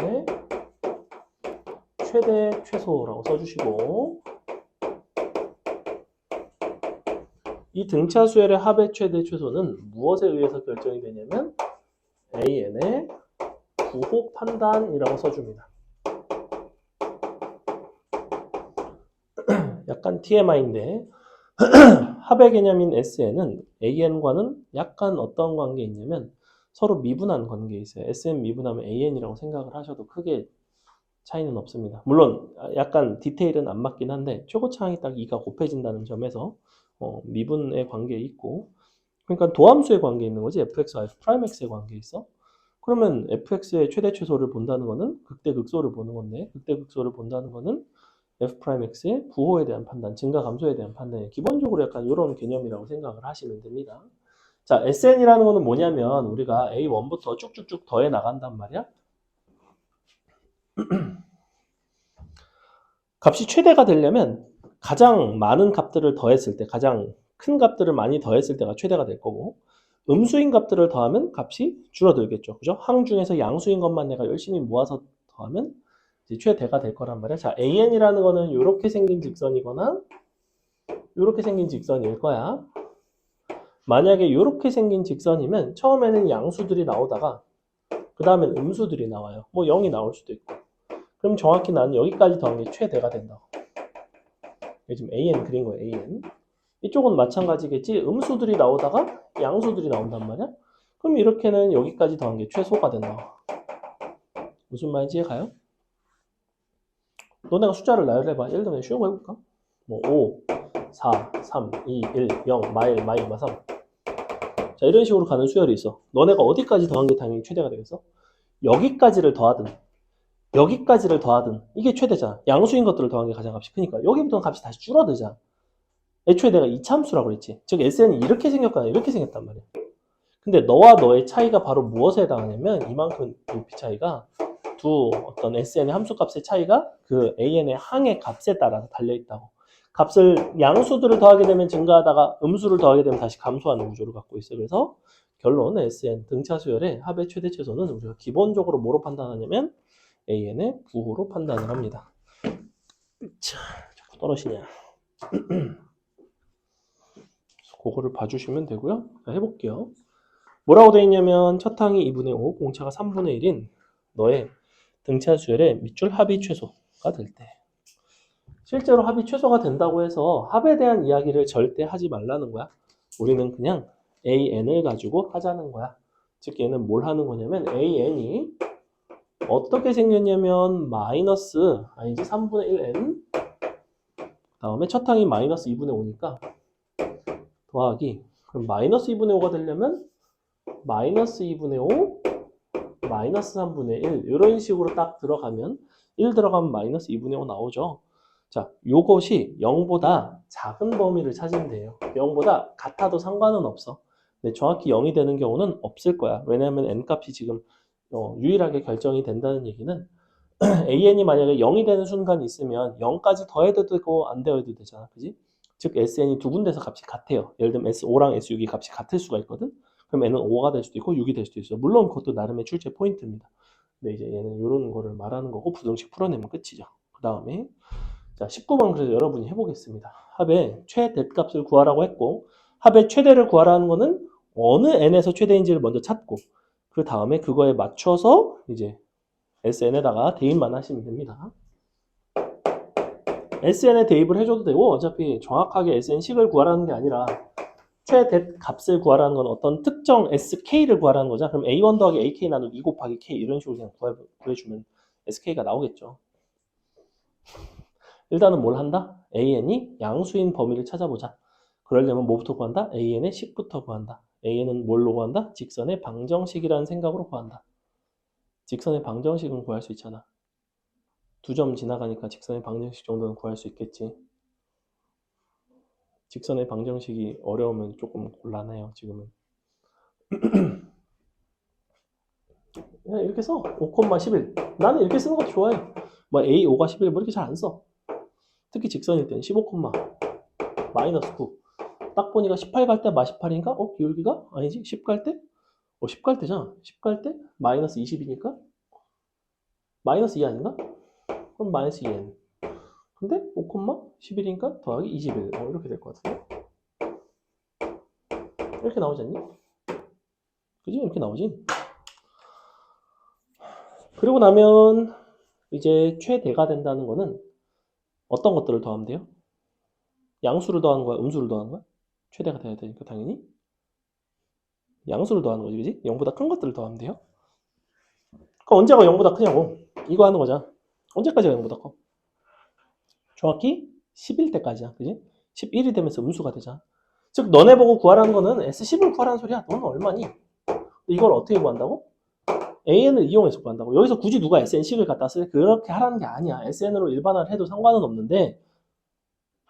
최대 최소라고 써주시고, 이 등차 수열의 합의 최대 최소는 무엇에 의해서 결정이 되냐면 AN의 부호 판단이라고 써줍니다. 약간 TMI인데 합의 개념인 SN은 AN과는 약간 어떤 관계에 있냐면 서로 미분한 관계에 있어요. SN 미분하면 AN이라고 생각을 하셔도 크게 차이는 없습니다. 물론 약간 디테일은 안 맞긴 한데 최고차항이 딱 2가 곱해진다는 점에서 미분의 관계에 있고, 그러니까 도함수의 관계에 있는 거지. fx와 f'x의 관계에 있어. 그러면 fx의 최대 최소를 본다는 거는 극대 극소를 보는 건데, 극대 극소를 본다는 거는 f'x의 부호에 대한 판단, 증가 감소에 대한 판단이 기본적으로 약간 이런 개념이라고 생각을 하시면 됩니다. 자, SN이라는 거는 뭐냐면 우리가 A1부터 쭉쭉쭉 더해 나간단 말이야. 값이 최대가 되려면 가장 많은 값들을 더했을 때, 가장 큰 값들을 많이 더했을 때가 최대가 될 거고, 음수인 값들을 더하면 값이 줄어들겠죠. 그죠? 항 중에서 양수인 것만 내가 열심히 모아서 더하면 이제 최대가 될 거란 말이야. 자, AN이라는 거는 이렇게 생긴 직선이거나 이렇게 생긴 직선일 거야. 만약에 이렇게 생긴 직선이면 처음에는 양수들이 나오다가 그 다음엔 음수들이 나와요. 뭐 0이 나올 수도 있고. 그럼 정확히 나는 여기까지 더한 게 최대가 된다고. 지금 AN 그린 거예요. AN. 이쪽은 마찬가지겠지. 음수들이 나오다가 양수들이 나온단 말이야. 그럼 이렇게는 여기까지 더한 게 최소가 된다고. 무슨 말인지 이해가요? 너네가 숫자를 나열해봐. 예를 들면 쉬운 거 해볼까? 뭐 5, 4, 3, 2, 1, 0, 마일, 마이너스 3. 자, 이런 식으로 가는 수열이 있어. 너네가 어디까지 더한 게 당연히 최대가 되겠어? 여기까지를 더하든 여기까지를 더하든 이게 최대잖아. 양수인 것들을 더한 게 가장 값이 크니까 여기부터는 값이 다시 줄어들잖아. 애초에 내가 이차함수라고 그랬지. 즉 SN이 이렇게 생겼거나 이렇게 생겼단 말이야. 근데 너와 너의 차이가 바로 무엇에 해당하냐면 이만큼 높이 차이가 두 어떤 SN의 함수값의 차이가 그 AN의 항의 값에 따라서 달려있다고. 값을 양수들을 더하게 되면 증가하다가 음수를 더하게 되면 다시 감소하는 구조를 갖고 있어요. 그래서 결론 SN 등차 수열의 합의 최대 최소는 우리가 기본적으로 뭐로 판단하냐면 AN의 부호로 판단을 합니다. 자, 자꾸 떨어지냐. 그거를 봐주시면 되고요. 자, 해볼게요. 뭐라고 되어 있냐면 첫 항이 2분의 5, 공차가 3분의 1인 너의 등차 수열의 밑줄 합이 최소가 될 때. 실제로 합이 최소가 된다고 해서 합에 대한 이야기를 절대 하지 말라는 거야. 우리는 그냥 AN을 가지고 하자는 거야. 즉 얘는 뭘 하는 거냐면 AN이 어떻게 생겼냐면 마이너스 아니지 3분의 1n 다음에 첫 항이 마이너스 2분의 5니까 더하기 그럼 마이너스 2분의 5가 되려면 마이너스 2분의 5 마이너스 3분의 1 이런 식으로 딱 들어가면 1 들어가면 마이너스 2분의 5 나오죠. 자, 요것이 0보다 작은 범위를 찾으면 돼요. 0보다 같아도 상관은 없어. 근데 정확히 0이 되는 경우는 없을 거야. 왜냐하면 n값이 지금 유일하게 결정이 된다는 얘기는 AN이 만약에 0이 되는 순간이 있으면 0까지 더해도 되고 안 더해도 되잖아. 그지? 즉 SN이 두 군데서 값이 같아요. 예를 들면 S5랑 S6이 값이 같을 수가 있거든. 그럼 N은 5가 될 수도 있고 6이 될 수도 있어. 물론 그것도 나름의 출제 포인트입니다. 근데 이제 얘는 이런 거를 말하는 거고 부등식 풀어내면 끝이죠. 그 다음에 자 19번 그래서 여러분이 해보겠습니다. 합의 최대값을 구하라고 했고 합의 최대를 구하라는 거는 어느 n에서 최대인지를 먼저 찾고 그 다음에 그거에 맞춰서 이제 SN에다가 대입만 하시면 됩니다. SN에 대입을 해줘도 되고 어차피 정확하게 SN식을 구하라는 게 아니라 최대 값을 구하라는 건 어떤 특정 SK를 구하라는 거죠. 그럼 A1 더하기 AK 나누기 2 곱하기 K 이런 식으로 그냥 구해주면 SK가 나오겠죠. 일단은 뭘 한다? AN이 양수인 범위를 찾아보자. 그러려면 뭐부터 구한다? AN의 식부터 구한다. AN은 뭘로 구한다? 직선의 방정식이라는 생각으로 구한다. 직선의 방정식은 구할 수 있잖아. 2점 지나가니까 직선의 방정식 정도는 구할 수 있겠지. 직선의 방정식이 어려우면 조금 곤란해요, 지금은. 그냥 이렇게 써. 5,11. 나는 이렇게 쓰는 것도 좋아해. 뭐 A5가 11, 뭐 이렇게 잘 안 써. 특히 직선일 때는 15, 마이너스 9. 딱 보니까 18 갈 때 마18인가? 기울기가? 아니지. 10 갈 때? 10 갈 때잖아. 10 갈 때? 마이너스 20이니까? 마이너스 2 아닌가? 그럼 마이너스 2n. 근데 5,11이니까 더하기 21. 이렇게 될 것 같은데? 이렇게 나오지 않니? 그지? 이렇게 나오지? 그리고 나면 이제 최대가 된다는 거는 어떤 것들을 더하면 돼요? 양수를 더하는 거야? 음수를 더하는 거야? 최대가 돼야 되니까 당연히 양수를 더하는 거지, 그지? 0보다 큰 것들을 더하면 돼요. 그럼 언제가 0보다 크냐고? 이거 하는 거잖아. 언제까지가 0보다 커? 정확히 10일 때까지야, 그지? 11이 되면서 음수가 되잖아. 즉 너네 보고 구하라는 거는 S10을 구하라는 소리야. 너는 얼마니? 이걸 어떻게 구한다고? AN을 이용해서 구한다고. 여기서 굳이 누가 SN식을 갖다 쓸 그렇게 하라는 게 아니야. SN으로 일반화를 해도 상관은 없는데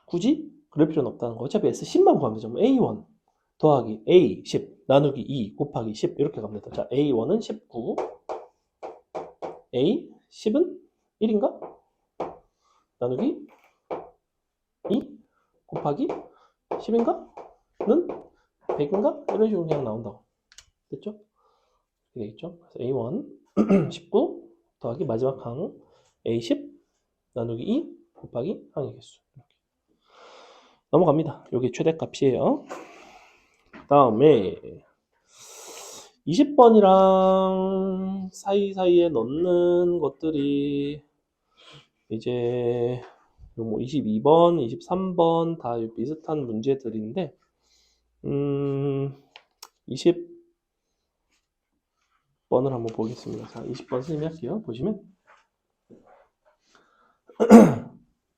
굳이 그럴 필요는 없다는 거. 어차피 S10만 구하면 되죠. A1 더하기 A10 나누기 2 곱하기 10 이렇게 가면 되죠. 자, A1은 19, A10은 1인가? 나누기 2 곱하기 10인가? 는 100인가? 이런 식으로 그냥 나온다고. 됐죠? 되겠죠? 그래서 A1 19 더하기 마지막 항 A10 나누기 2 곱하기 항의 개수. 이렇게. 넘어갑니다. 이게 최대값이에요. 그 다음에 20번이랑 사이사이에 넣는 것들이 이제 뭐 22번, 23번 다 비슷한 문제들인데 20번을 한번 보겠습니다. 자, 20번 선생님이 할게요. 보시면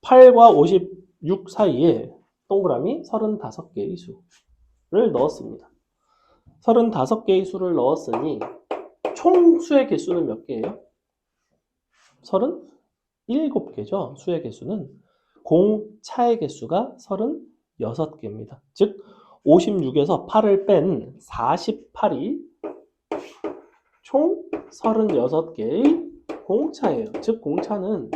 8과 56 사이에 동그라미 35개의 수를 넣었습니다. 35개의 수를 넣었으니 총 수의 개수는 몇 개예요? 37개죠. 수의 개수는 공차의 개수가 36개입니다. 즉 56에서 8을 뺀 48이 총 36개의 공차예요. 즉 공차는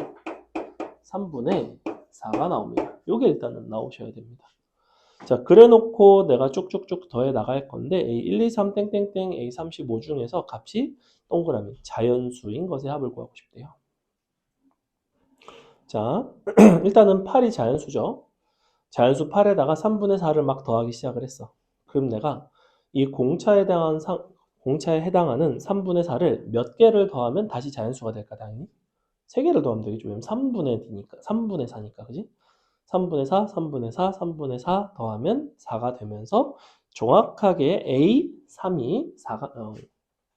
3분의 4가 나옵니다. 이게 일단은 나오셔야 됩니다. 자, 그래 놓고 내가 쭉쭉쭉 더해 나갈 건데 A1, 2, 3, 땡땡땡, A35 중에서 값이 동그라미 자연수인 것의 합을 구하고 싶대요. 자, 일단은 8이 자연수죠. 자연수 8에다가 3분의 4를 막 더하기 시작을 했어. 그럼 내가 이 공차에 해당하는 3분의 4를 몇 개를 더하면 다시 자연수가 될까, 당연히? 3개를 더하면 되겠죠. 왜냐면 3분의 4니까, 그지? 3분의 4, 3분의 4, 3분의 4 더하면 4가 되면서 정확하게 A3이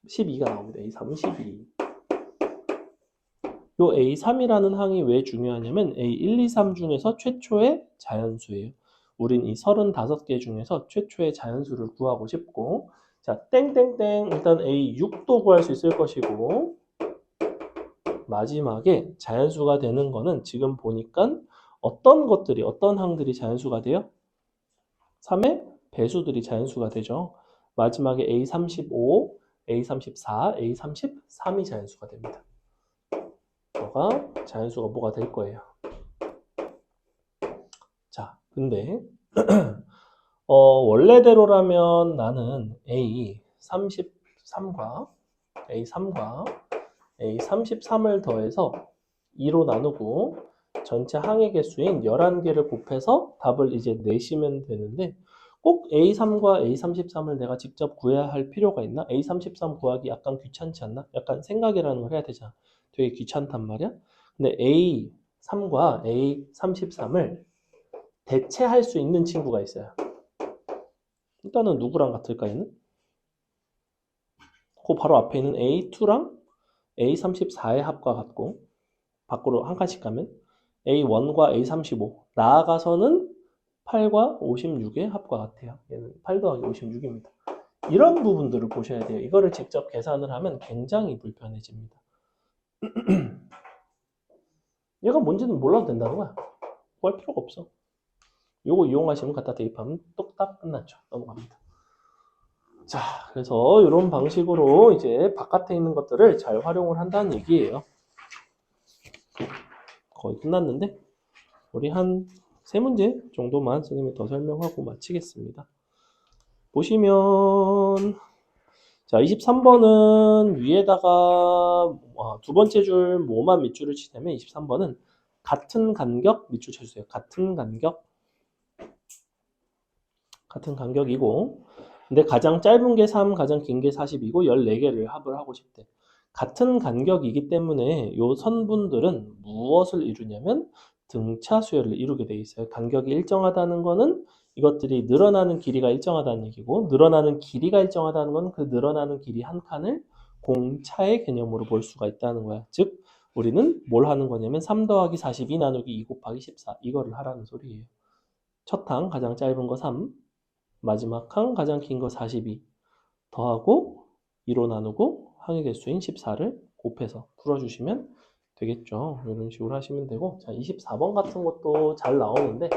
12가 나옵니다. A3은 12. 요 A3이라는 항이 왜 중요하냐면 A1, 2, 3 중에서 최초의 자연수예요. 우린 이 35개 중에서 최초의 자연수를 구하고 싶고, 자, 땡땡땡 일단 A6도 구할 수 있을 것이고, 마지막에 자연수가 되는 거는 지금 보니까 어떤 항들이 자연수가 돼요? 3의 배수들이 자연수가 되죠. 마지막에 A35, A34, A33이 자연수가 됩니다. 자연수가 뭐가 될 거예요. 자, 근데 원래대로라면 나는 A33과 A33을 더해서 2로 나누고 전체 항의 개수인 11개를 곱해서 답을 이제 내시면 되는데 꼭 A3과 A33을 내가 직접 구해야 할 필요가 있나? A33 구하기 약간 귀찮지 않나? 약간 생각이라는 걸 해야 되잖아. 되게 귀찮단 말이야. 근데 A3과 A33을 대체할 수 있는 친구가 있어요. 일단은 누구랑 같을까, 얘는? 그 바로 앞에 있는 A2랑 A34의 합과 같고, 밖으로 한 칸씩 가면 A1과 A35, 나아가서는 8과 56의 합과 같아요. 얘는 8 더하기 56입니다. 이런 부분들을 보셔야 돼요. 이거를 직접 계산을 하면 굉장히 불편해집니다. 얘가 뭔지는 몰라도 된다는 거야. 구할 필요가 없어. 요거 이용하시면 갖다 대입하면 똑딱 끝났죠. 넘어갑니다. 자, 그래서 이런 방식으로 이제 바깥에 있는 것들을 잘 활용을 한다는 얘기예요. 거의 끝났는데 우리 한 3문제 정도만 선생님이 더 설명하고 마치겠습니다. 보시면 자 23번은 위에다가 두 번째 줄 뭐만 밑줄을 치냐면 23번은 같은 간격 밑줄 쳐주세요. 같은 간격이고 근데 가장 짧은 게 3, 가장 긴 게 40이고 14개를 합을 하고 싶대. 같은 간격이기 때문에 요 선분들은 무엇을 이루냐면 등차 수열을 이루게 돼 있어요. 간격이 일정하다는 거는 이것들이 늘어나는 길이가 일정하다는 얘기고 늘어나는 길이가 일정하다는 건 그 늘어나는 길이 한 칸을 공차의 개념으로 볼 수가 있다는 거야. 즉 우리는 뭘 하는 거냐면 3 더하기 42 나누기 2 곱하기 14 이거를 하라는 소리예요. 첫 항 가장 짧은 거 3, 마지막 항 가장 긴 거 42 더하고 2로 나누고 항의 개수인 14를 곱해서 풀어주시면 되겠죠. 이런 식으로 하시면 되고, 자, 24번 같은 것도 잘 나오는데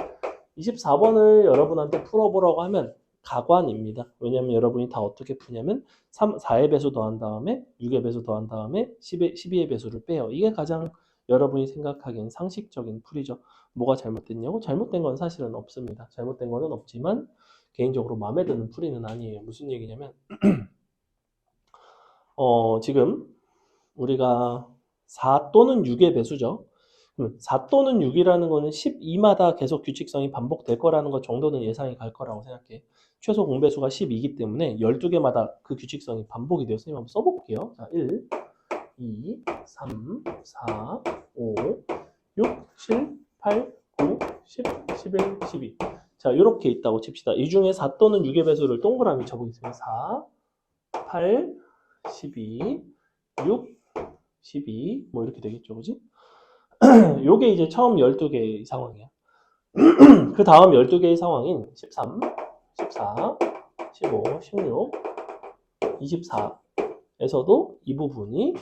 24번을 여러분한테 풀어보라고 하면 가관입니다. 왜냐면 여러분이 다 어떻게 푸냐면 4의 배수 더한 다음에 6의 배수 더한 다음에 12의 배수를 빼요. 이게 가장 여러분이 생각하기엔 상식적인 풀이죠. 뭐가 잘못됐냐고? 잘못된 건 사실은 없습니다. 잘못된 거는 없지만 개인적으로 마음에 드는 풀이는 아니에요. 무슨 얘기냐면 지금 우리가 4 또는 6의 배수죠. 4 또는 6이라는 거는 12마다 계속 규칙성이 반복될 거라는 것 정도는 예상이 갈 거라고 생각해. 최소 공배수가 12이기 때문에 12개마다 그 규칙성이 반복이 되어 선생님 한번 써볼게요. 자, 1, 2, 3, 4, 5, 6, 7, 8, 9, 10, 11, 12. 자, 이렇게 있다고 칩시다. 이 중에 4 또는 6의 배수를 동그라미 쳐보겠습니다. 4, 8, 12, 6, 12, 뭐 이렇게 되겠죠, 그지? 요게 이제 처음 12개의 상황이야. 그 다음 12개의 상황인 13, 14, 15, 16, 24에서도 이 부분이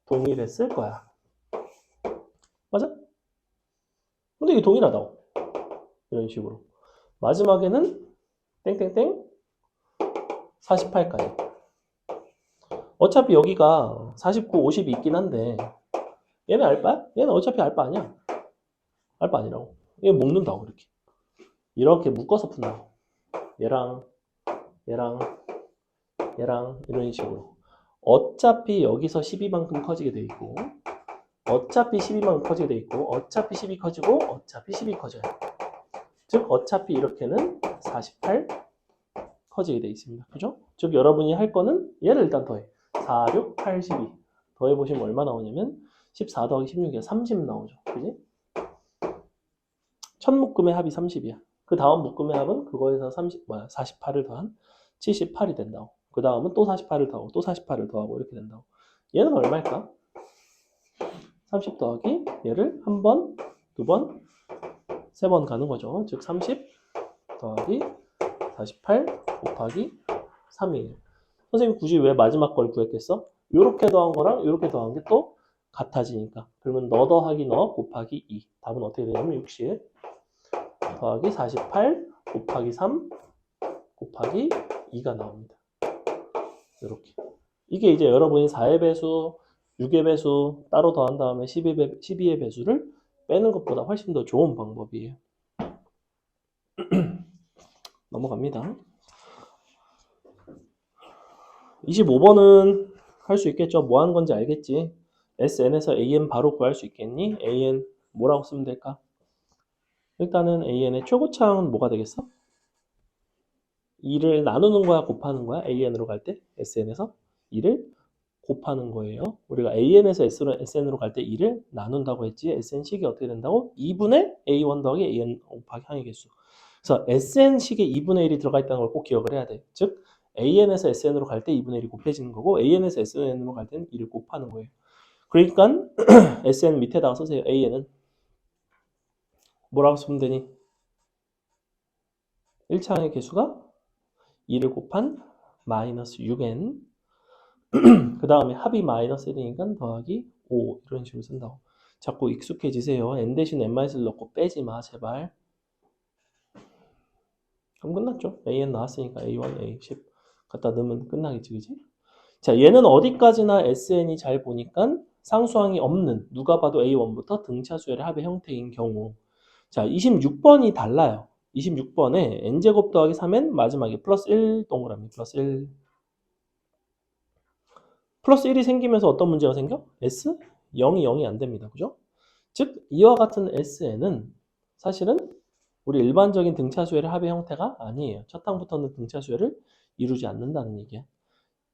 동일했을 거야. 맞아? 근데 이게 동일하다고. 이런 식으로. 마지막에는 땡땡땡 48까지. 어차피 여기가 49, 50이 있긴 한데 얘는 알바야? 얘는 어차피 알바 아니야. 알바 아니라고. 얘 묶는다고 이렇게. 이렇게 묶어서 푼다고. 얘랑 얘랑 얘랑 이런 식으로. 어차피 여기서 12만큼 커지게 돼 있고 어차피 12만큼 커지게 돼 있고 어차피 12 커지고 어차피 12 커져요. 즉 어차피 이렇게는 48 커지게 돼 있습니다. 그죠? 즉 여러분이 할 거는 얘를 일단 더해. 4, 6, 8, 12 더해보시면 얼마 나오냐면 14 더하기 16이야. 30 나오죠. 그지? 첫 묶음의 합이 30이야. 그 다음 묶음의 합은 그거에서 48을 더한 78이 된다고. 그 다음은 또 48을 더하고 또 48을 더하고 이렇게 된다고. 얘는 얼마일까? 30 더하기 얘를 한 번, 두 번, 세 번 가는 거죠. 즉 30 더하기 48 곱하기 3이에요. 선생님 굳이 왜 마지막 걸 구했겠어? 이렇게 더한 거랑 이렇게 더한 게 또 같아지니까. 그러면 너 더하기 너 곱하기 2. 답은 어떻게 되냐면 60 더하기 48 곱하기 3 곱하기 2가 나옵니다. 이렇게. 이게 이제 여러분이 4의 배수, 6의 배수 따로 더한 다음에 12의 배수를 빼는 것보다 훨씬 더 좋은 방법이에요. 넘어갑니다. 25번은 할 수 있겠죠. 뭐 하는 건지 알겠지. SN에서 AN 바로 구할 수 있겠니? AN 뭐라고 쓰면 될까? 일단은 AN의 최고차항은 뭐가 되겠어? 2를 나누는 거야, 곱하는 거야? AN으로 갈 때? SN에서 2를 곱하는 거예요. 우리가 AN에서 SN으로 갈 때 2를 나눈다고 했지. SN식이 어떻게 된다고? 2분의 A1 더하기 AN 곱하기 항의 개수. 그래서 SN식에 2분의 1이 들어가 있다는 걸 꼭 기억을 해야 돼. 즉 AN에서 SN으로 갈 때 2분의 1이 곱해지는 거고 AN에서 SN으로 갈 때는 2를 곱하는 거예요. 그러니까 SN 밑에다가 쓰세요. AN은 뭐라고 쓰면 되니? 1차 항의 개수가 2를 곱한 마이너스 6n 그 다음에 합이 마이너스 1이니까 더하기 5 이런 식으로 쓴다고. 자꾸 익숙해지세요. n 대신 n-를 넣고 빼지 마 제발. 그럼 끝났죠. an 나왔으니까 a1, a10 갖다 넣으면 끝나겠지 그지? 자 얘는 어디까지나 sn이 잘 보니까 상수항이 없는 누가 봐도 a1부터 등차수열의 합의 형태인 경우 자 26번이 달라요. 26번에 n제곱 더하기 3n 마지막에 플러스 1 동그라미 플러스 1 플러스 1이 생기면서 어떤 문제가 생겨? S? 0이 0이 안 됩니다. 그죠? 즉 이와 같은 SN은 사실은 우리 일반적인 등차수열의 합의 형태가 아니에요. 첫 항부터는 등차수열을 이루지 않는다는 얘기야.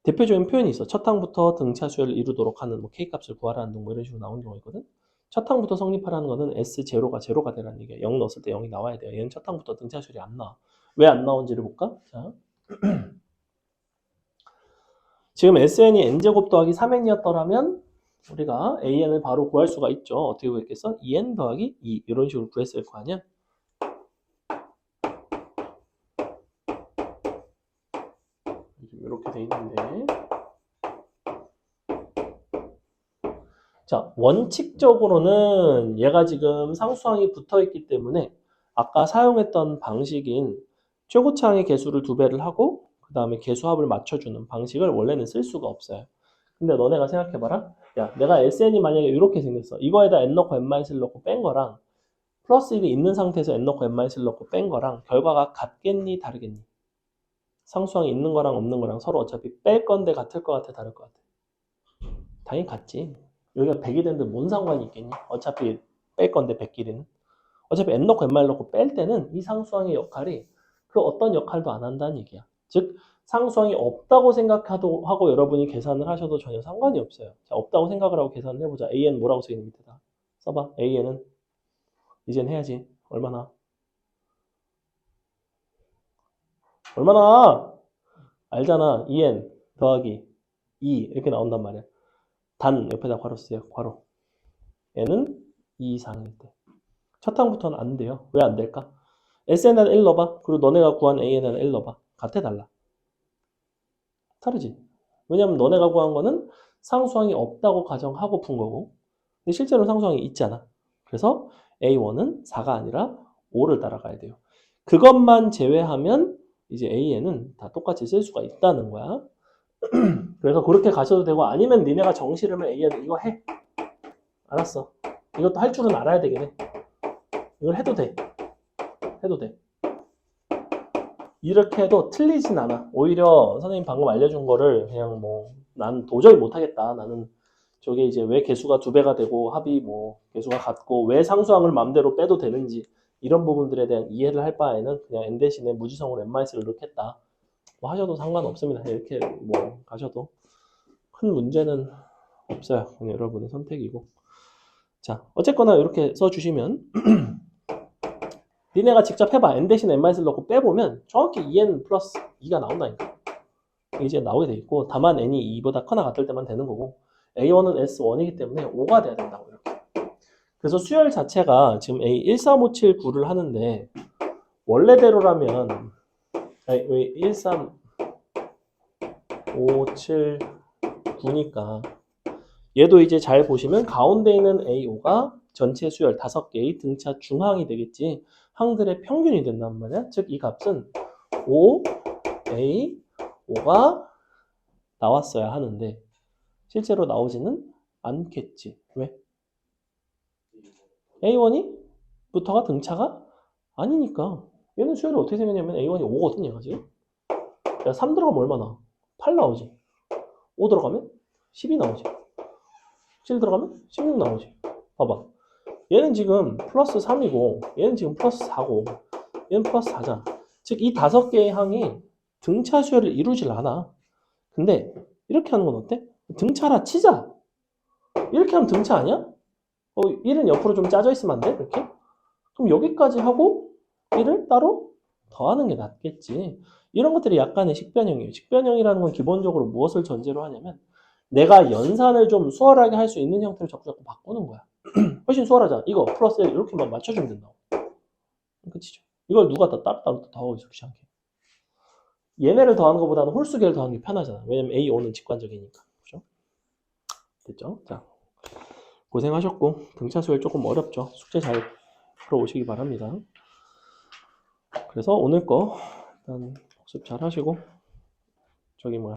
대표적인 표현이 있어. 첫 항부터 등차수열을 이루도록 하는 뭐 K값을 구하라는 등 뭐 이런 식으로 나오는 경우가 있거든. 첫 항부터 성립하라는 거는 S0가 제로가 되라는 얘기야. 0 넣었을 때 0이 나와야 돼요. 얘는 첫 항부터 등차수열이 안 나와. 왜 안 나온지를 볼까? 자. 지금 SN이 n제곱 더하기 3n이었더라면 우리가 AN을 바로 구할 수가 있죠. 어떻게 구했겠어? 2n 더하기 2 이런 식으로 구했을 거 아니야? 이렇게 돼 있는데 자, 원칙적으로는 얘가 지금 상수항이 붙어있기 때문에 아까 사용했던 방식인 최고차항의 개수를 2배를 하고 그 다음에 개수합을 맞춰주는 방식을 원래는 쓸 수가 없어요. 근데 너네가 생각해봐라. 야, 내가 SN이 만약에 이렇게 생겼어. 이거에다 n 넣고 n-1을 넣고 뺀 거랑 플러스 1이 있는 상태에서 n 넣고 n-1을 넣고 뺀 거랑 결과가 같겠니? 다르겠니? 상수항이 있는 거랑 없는 거랑 서로 어차피 뺄 건데 같을 것 같아? 다를 것 같아? 당연히 같지. 여기가 100이 되는데 뭔 상관이 있겠니? 어차피 뺄 건데 100끼리는. 어차피 n 넣고 n-1 넣고 뺄 때는 이 상수항의 역할이 그 어떤 역할도 안 한다는 얘기야. 즉 상수항이 없다고 생각하고 여러분이 계산을 하셔도 전혀 상관이 없어요. 자, 없다고 생각을 하고 계산을 해보자. AN 뭐라고 써있는 밑에다. 써봐. AN은 이젠 해야지. 얼마나? 알잖아. EN 더하기 2 이렇게 나온단 말이야. 단 옆에다 괄호 쓰세요. 괄호. n은 2 이상일 때. 첫 항부터는 안 돼요. 왜 안 될까? SN에다 1 넣어봐. 그리고 너네가 구한 AN에다 1 넣어봐. 같아 달라? 다르지. 왜냐면 너네가 구한 거는 상수항이 없다고 가정하고 푼 거고 근데 실제로 상수항이 있잖아. 그래서 A1은 4가 아니라 5를 따라가야 돼요. 그것만 제외하면 이제 AN은 다 똑같이 쓸 수가 있다는 거야. 그래서 그렇게 가셔도 되고 아니면 니네가 정실하면 AN 이거 해. 알았어. 이것도 할 줄은 알아야 되긴 해. 이걸 해도 돼. 해도 돼. 이렇게 해도 틀리진 않아. 오히려 선생님 방금 알려준 거를 그냥 뭐 난 도저히 못하겠다. 나는 저게 이제 왜 개수가 2배가 되고 합이 뭐 개수가 같고 왜 상수항을 맘대로 빼도 되는지 이런 부분들에 대한 이해를 할 바에는 그냥 n 대신에 무지성으로 n-를 넣겠다. 뭐 하셔도 상관없습니다. 이렇게 뭐 가셔도 큰 문제는 없어요. 그냥 여러분의 선택이고. 자, 어쨌거나 이렇게 써주시면 니네가 직접 해봐. n 대신 n-를 넣고 빼보면 정확히 2n 플러스 2가 나온다니까. 이제 나오게 돼 있고 다만 n이 2보다 크나 같을 때만 되는 거고 A1은 S1이기 때문에 5가 돼야 된다고 이렇게. 그래서 수열 자체가 지금 A13579를 하는데 원래대로라면 13579니까 얘도 이제 잘 보시면 가운데 있는 A5가 전체 수열 5개의 등차 중항이 되겠지. 항들의 평균이 된단 말이야. 즉 이 값은 5, A, 5가 나왔어야 하는데 실제로 나오지는 않겠지. 왜? A1이 부터가 등차가 아니니까 얘는 수열이 어떻게 생겼냐면 A1이 5거든 얘가 지금. 야, 3 들어가면 얼마나? 8 나오지. 5 들어가면 12 나오지. 7 들어가면 16 나오지. 봐봐. 얘는 지금 플러스 3이고 얘는 지금 플러스 4고 얘는 플러스 4잖아. 즉 이 5개의 항이 등차 수열을 이루질 않아. 근데 이렇게 하는 건 어때? 등차라 치자. 이렇게 하면 등차 아니야? 1은 옆으로 좀 짜져 있으면 안 돼? 이렇게? 그럼 여기까지 하고 1을 따로 더하는 게 낫겠지. 이런 것들이 약간의 식변형이에요. 식변형이라는 건 기본적으로 무엇을 전제로 하냐면 내가 연산을 좀 수월하게 할 수 있는 형태로 자꾸 바꾸는 거야. 훨씬 수월하잖아. 이거 플러스 1 이렇게만 맞춰주면 된다고. 그치죠? 이걸 누가 더 따로따로 더하고 있어, 귀찮게. 얘네를 더하는 것보다는 홀수계를 더하는 게 편하잖아. 왜냐면 A5는 직관적이니까. 그죠? 됐죠? 자, 고생하셨고 등차 수열 조금 어렵죠. 숙제 잘 풀어오시기 바랍니다. 그래서 오늘 거 일단 복습 잘 하시고 저기 뭐야